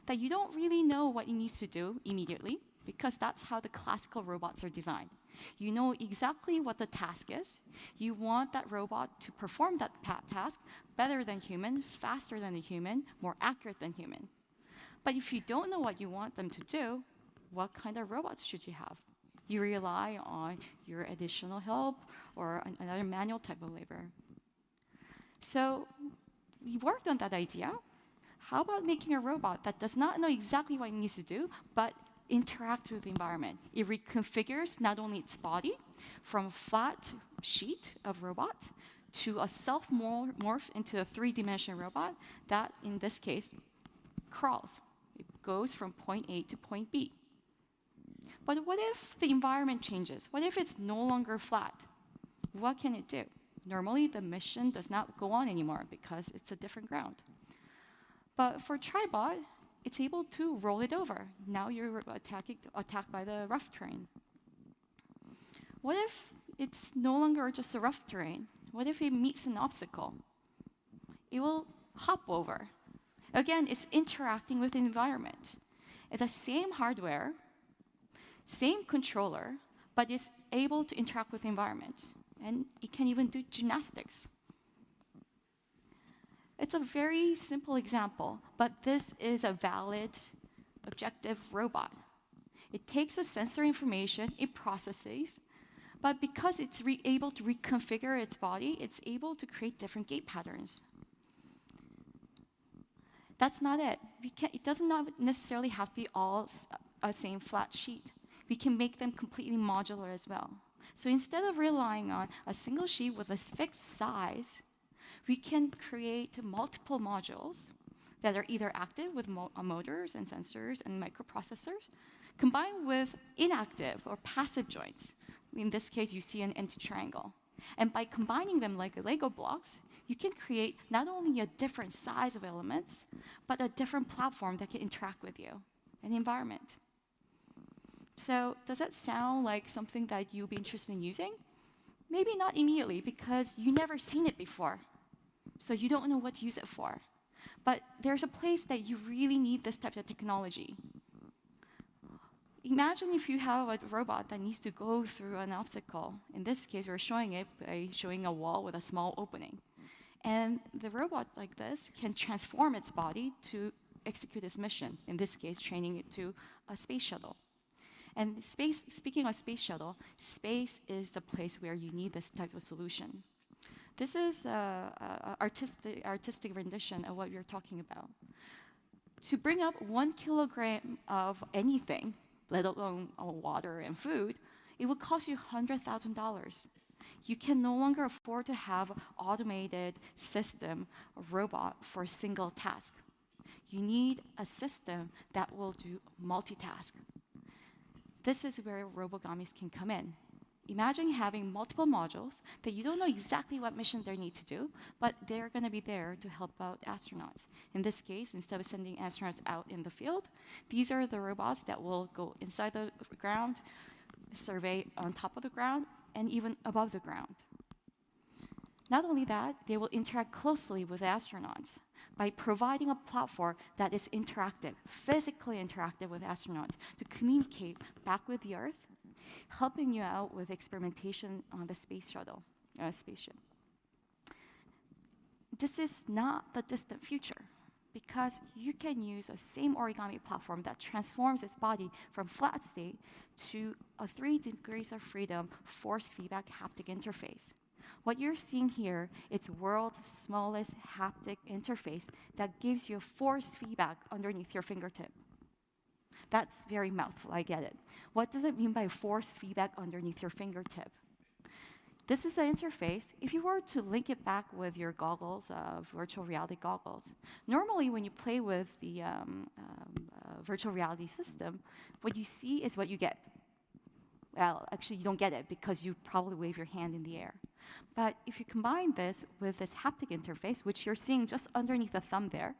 that you don't really know what it needs to do immediately, because that's how the classical robots are designed. You know exactly what the task is. You want that robot to perform that task better than human, faster than a human, more accurate than human. But if you don't know what you want them to do, what kind of robots should you have? You rely on your additional help or another manual type of labor. So we worked on that idea. How about making a robot that does not know exactly what it needs to do, but interact with the environment? It reconfigures not only its body from a flat sheet of robot to a self-morph into a three-dimensional robot that, in this case, crawls. It goes from point A to point B. But what if the environment changes? What if it's no longer flat? What can it do? Normally, the mission does not go on anymore because it's a different ground. But for Tribot, it's able to roll it over. Now you're attacked by the rough terrain. What if it's no longer just a rough terrain? What if it meets an obstacle? It will hop over. Again, it's interacting with the environment. It's the same hardware, same controller, but it's able to interact with the environment. And it can even do gymnastics. It's a very simple example, but this is a valid, objective robot. It takes the sensor information, it processes, but because it's able to reconfigure its body, it's able to create different gait patterns. That's not it. It doesn't necessarily have to be all a same flat sheet. We can make them completely modular as well. So instead of relying on a single sheet with a fixed size, we can create multiple modules that are either active with motors and sensors and microprocessors, combined with inactive or passive joints. In this case, you see an empty triangle. And by combining them like Lego blocks, you can create not only a different size of elements, but a different platform that can interact with you and the environment. So does that sound like something that you'll be interested in using? Maybe not immediately, because you've never seen it before. So you don't know what to use it for. But there's a place that you really need this type of technology. Imagine if you have a robot that needs to go through an obstacle. In this case, we're showing it by showing a wall with a small opening. And the robot like this can transform its body to execute its mission, in this case, training it to a space shuttle. And speaking of space shuttle, space is the place where you need this type of solution. This is an artistic rendition of what we're talking about. To bring up 1 kilogram of anything, let alone water and food, it would cost you $100,000. You can no longer afford to have automated system, a robot for a single task. You need a system that will do multitask. This is where robogamis can come in. Imagine having multiple modules that you don't know exactly what mission they need to do, but they're going to be there to help out astronauts. In this case, instead of sending astronauts out in the field, these are the robots that will go inside the ground, survey on top of the ground, and even above the ground. Not only that, they will interact closely with astronauts by providing a platform that is interactive, physically interactive with astronauts to communicate back with the Earth, helping you out with experimentation on the space shuttle, spaceship. This is not the distant future because you can use a same origami platform that transforms its body from flat state to a 3 degrees of freedom force feedback haptic interface. What you're seeing here is world's smallest haptic interface that gives you force feedback underneath your fingertip. That's very mouthful, I get it. What does it mean by force feedback underneath your fingertip? This is an interface. If you were to link it back with your goggles, virtual reality goggles, normally when you play with the virtual reality system, what you see is what you get. Well, actually, you don't get it because you probably wave your hand in the air. But if you combine this with this haptic interface, which you're seeing just underneath the thumb there,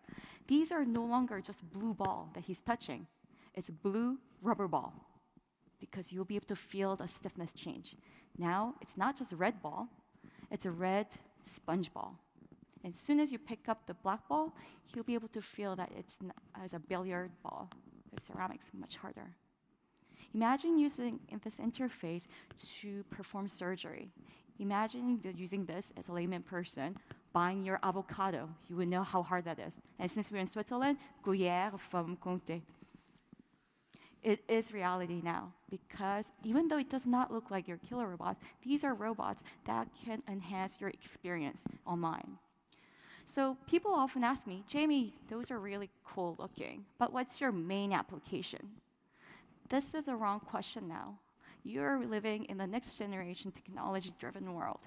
these are no longer just blue ball that he's touching. It's blue rubber ball because you'll be able to feel the stiffness change. Now, it's not just a red ball, it's a red sponge ball. And as soon as you pick up the black ball, you'll be able to feel that it's as a billiard ball. The ceramic's much harder. Imagine using this interface to perform surgery. Imagine using this as a layman person, buying your avocado. You would know how hard that is. And since we're in Switzerland, Gruyère from Comté. It is reality now because even though it does not look like your killer robots, these are robots that can enhance your experience online. So people often ask me, Jamie, those are really cool looking, but what's your main application? This is a wrong question now. You're living in the next generation technology-driven world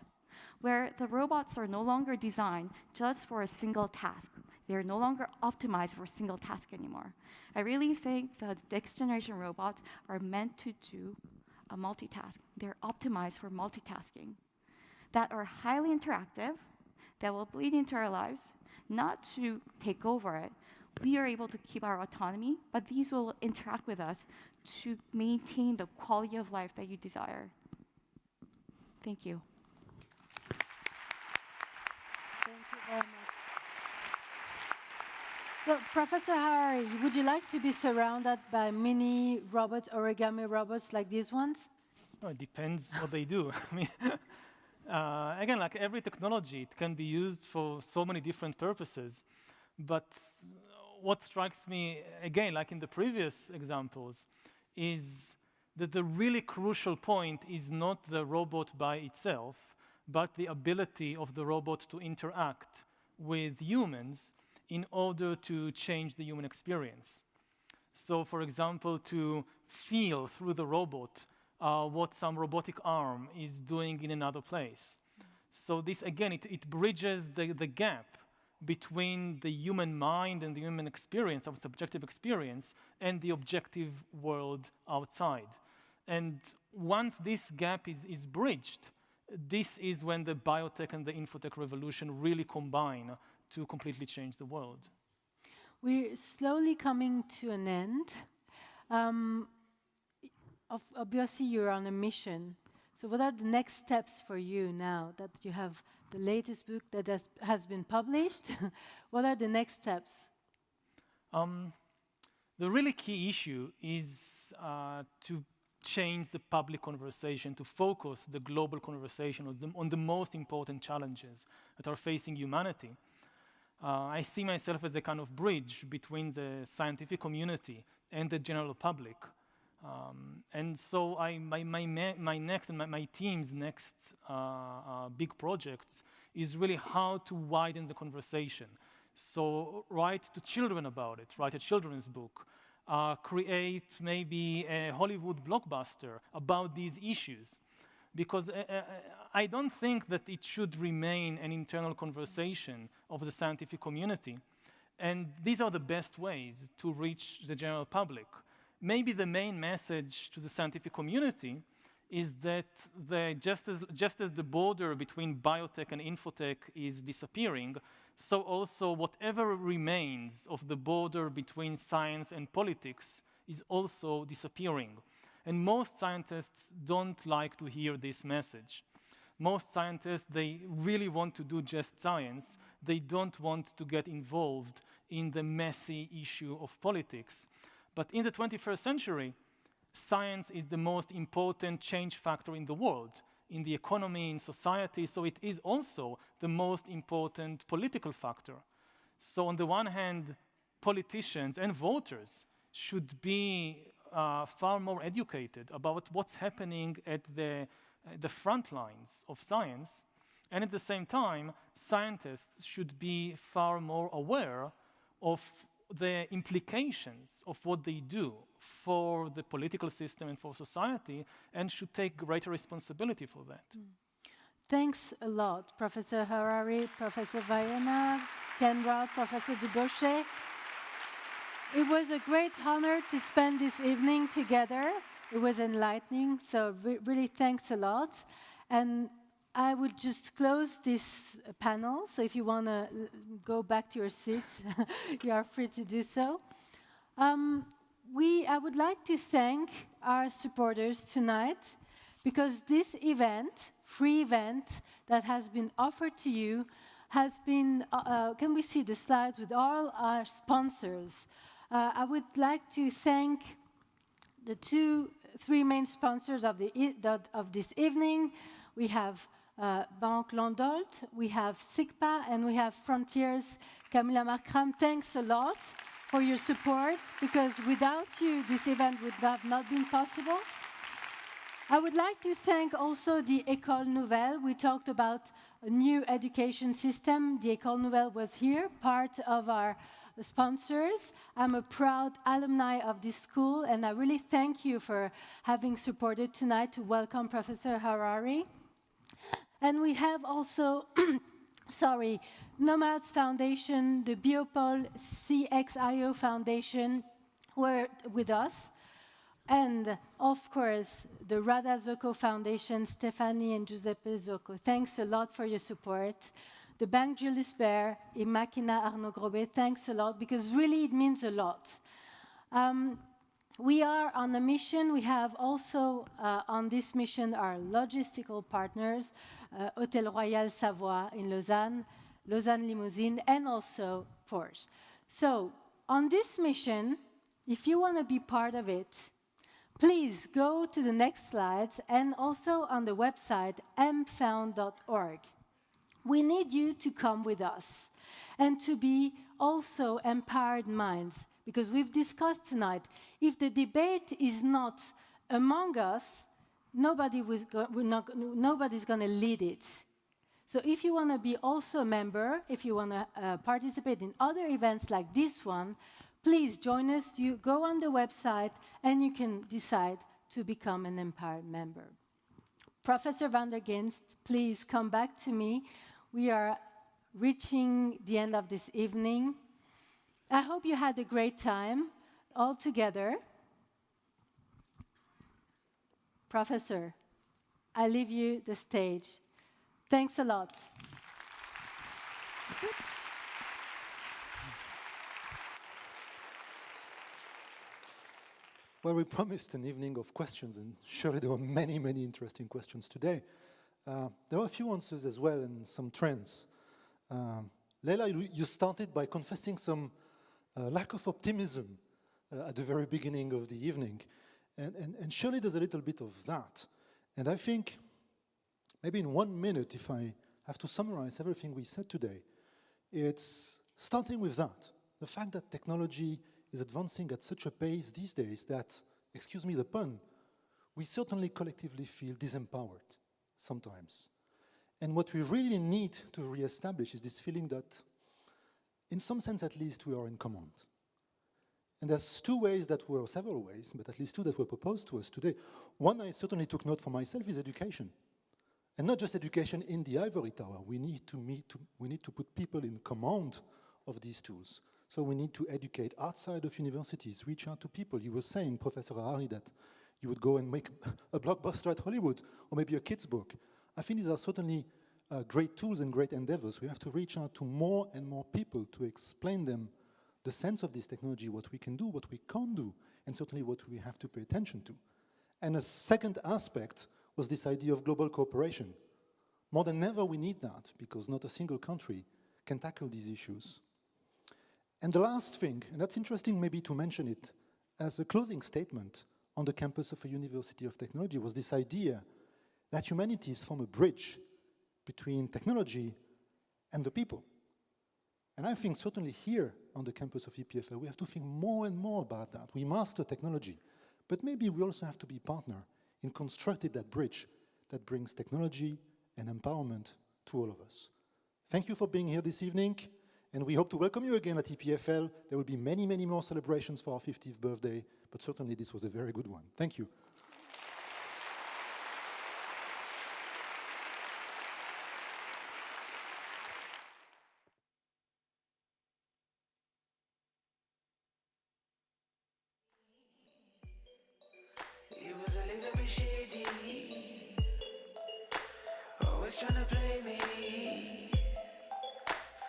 where the robots are no longer designed just for a single task. They're no longer optimized for a single task anymore. I really think the next generation robots are meant to do a multitask. They're optimized for multitasking that are highly interactive, that will bleed into our lives, not to take over it. We are able to keep our autonomy, but these will interact with us to maintain the quality of life that you desire. Thank you. Thank you very much. So, Professor Harari, would you like to be surrounded by mini robots, origami robots like these ones? No, it depends what they do. I mean, again, like every technology, it can be used for so many different purposes. But what strikes me, again, like in the previous examples, is that the really crucial point is not the robot by itself, but the ability of the robot to interact with humans in order to change the human experience. So, for example, to feel through the robot what some robotic arm is doing in another place. So this, again, it bridges the gap between the human mind and the human experience, our subjective experience, and the objective world outside. And once this gap is bridged, this is when the biotech and the infotech revolution really combine to completely change the world. We're slowly coming to an end. Obviously, you're on a mission. So what are the next steps for you now that you have the latest book that has been published? What are the next steps? The really key issue is to change the public conversation, to focus the global conversation on the most important challenges that are facing humanity. I see myself as a kind of bridge between the scientific community and the general public. And so my next and my team's next big projects is really how to widen the conversation. So write to children about it, write a children's book, create maybe a Hollywood blockbuster about these issues. because I don't think that it should remain an internal conversation of the scientific community. And these are the best ways to reach the general public. Maybe the main message to the scientific community is that just as the border between biotech and infotech is disappearing, so also whatever remains of the border between science and politics is also disappearing. And most scientists don't like to hear this message. Most scientists, they really want to do just science. They don't want to get involved in the messy issue of politics. But in the 21st century, science is the most important change factor in the world, in the economy, in society, so it is also the most important political factor. So on the one hand, politicians and voters should be far more educated about what's happening at the front lines of science, and at the same time, scientists should be far more aware of the implications of what they do for the political system and for society, and should take greater responsibility for that. Thanks a lot, Professor Harari, Professor Vayena, Ken Roth, Professor Dubochet. It was a great honor to spend this evening together. It was enlightening, so really thanks a lot. And I will just close this panel, so if you want to go back to your seats, you are free to do so. I would like to thank our supporters tonight, because this event, free event that has been offered to you, has been, can we see the slides with all our sponsors? I would like to thank the three main sponsors of this evening. We have Banque Landolt, we have SIGPA, and we have Frontiers. Camilla Markram, thanks a lot for your support, because without you, this event would have not been possible. I would like to thank also the École Nouvelle. We talked about a new education system. The École Nouvelle was here, part of our sponsors. I'm a proud alumni of this school, and I really thank you for having supported tonight to welcome Professor Harari. And we have also, Nomads Foundation, the Biopol CXIO Foundation were with us. And of course, the Rada Zocco Foundation, Stephanie and Giuseppe Zocco. Thanks a lot for your support. The Banque Julius Baer, Imakina Arnaud Grobet, thanks a lot, because really it means a lot. We are on a mission. We have also on this mission our logistical partners, Hôtel Royal Savoie in Lausanne, Lausanne Limousine, and also Porsche. So on this mission, if you want to be part of it, please go to the next slides, and also on the website mfound.org. We need you to come with us and to be also empowered minds, because we've discussed tonight, if the debate is not among us, nobody's going to lead it. So if you want to be also a member, if you want to participate in other events like this one, please join us. You go on the website and you can decide to become an empowered member. Professor van der Ginst, please come back to me. We are reaching the end of this evening. I hope you had a great time all together. Professor, I leave you the stage. Thanks a lot. Oops. Well, we promised an evening of questions, and surely there were many, many interesting questions today. There were a few answers as well, and some trends. Leila, you started by confessing some lack of optimism at the very beginning of the evening. And surely there's a little bit of that. And I think maybe in 1 minute, if I have to summarize everything we said today, it's starting with that. The fact that technology is advancing at such a pace these days that, excuse me the pun, we certainly collectively feel disempowered sometimes. And what we really need to reestablish is this feeling that, in some sense at least, we are in command. And there's several ways, but at least two that were proposed to us today. One I certainly took note for myself is education. And not just education in the ivory tower. We need to put people in command of these tools. So we need to educate outside of universities, reach out to people. You were saying, Professor Harari, that you would go and make a blockbuster at Hollywood, or maybe a kid's book. I think these are certainly great tools and great endeavors. We have to reach out to more and more people to explain them the sense of this technology, what we can do, what we can't do, and certainly what we have to pay attention to. And a second aspect was this idea of global cooperation. More than ever, we need that, because not a single country can tackle these issues. And the last thing, and that's interesting maybe to mention it as a closing statement on the campus of a University of Technology, was this idea that humanities form a bridge between technology and the people. And I think certainly here on the campus of EPFL, we have to think more and more about that. We master technology, but maybe we also have to be partner in constructing that bridge that brings technology and empowerment to all of us. Thank you for being here this evening, and we hope to welcome you again at EPFL. There will be many, many more celebrations for our 50th birthday, but certainly this was a very good one. Thank you. It was a little bit shady, always trying to play me.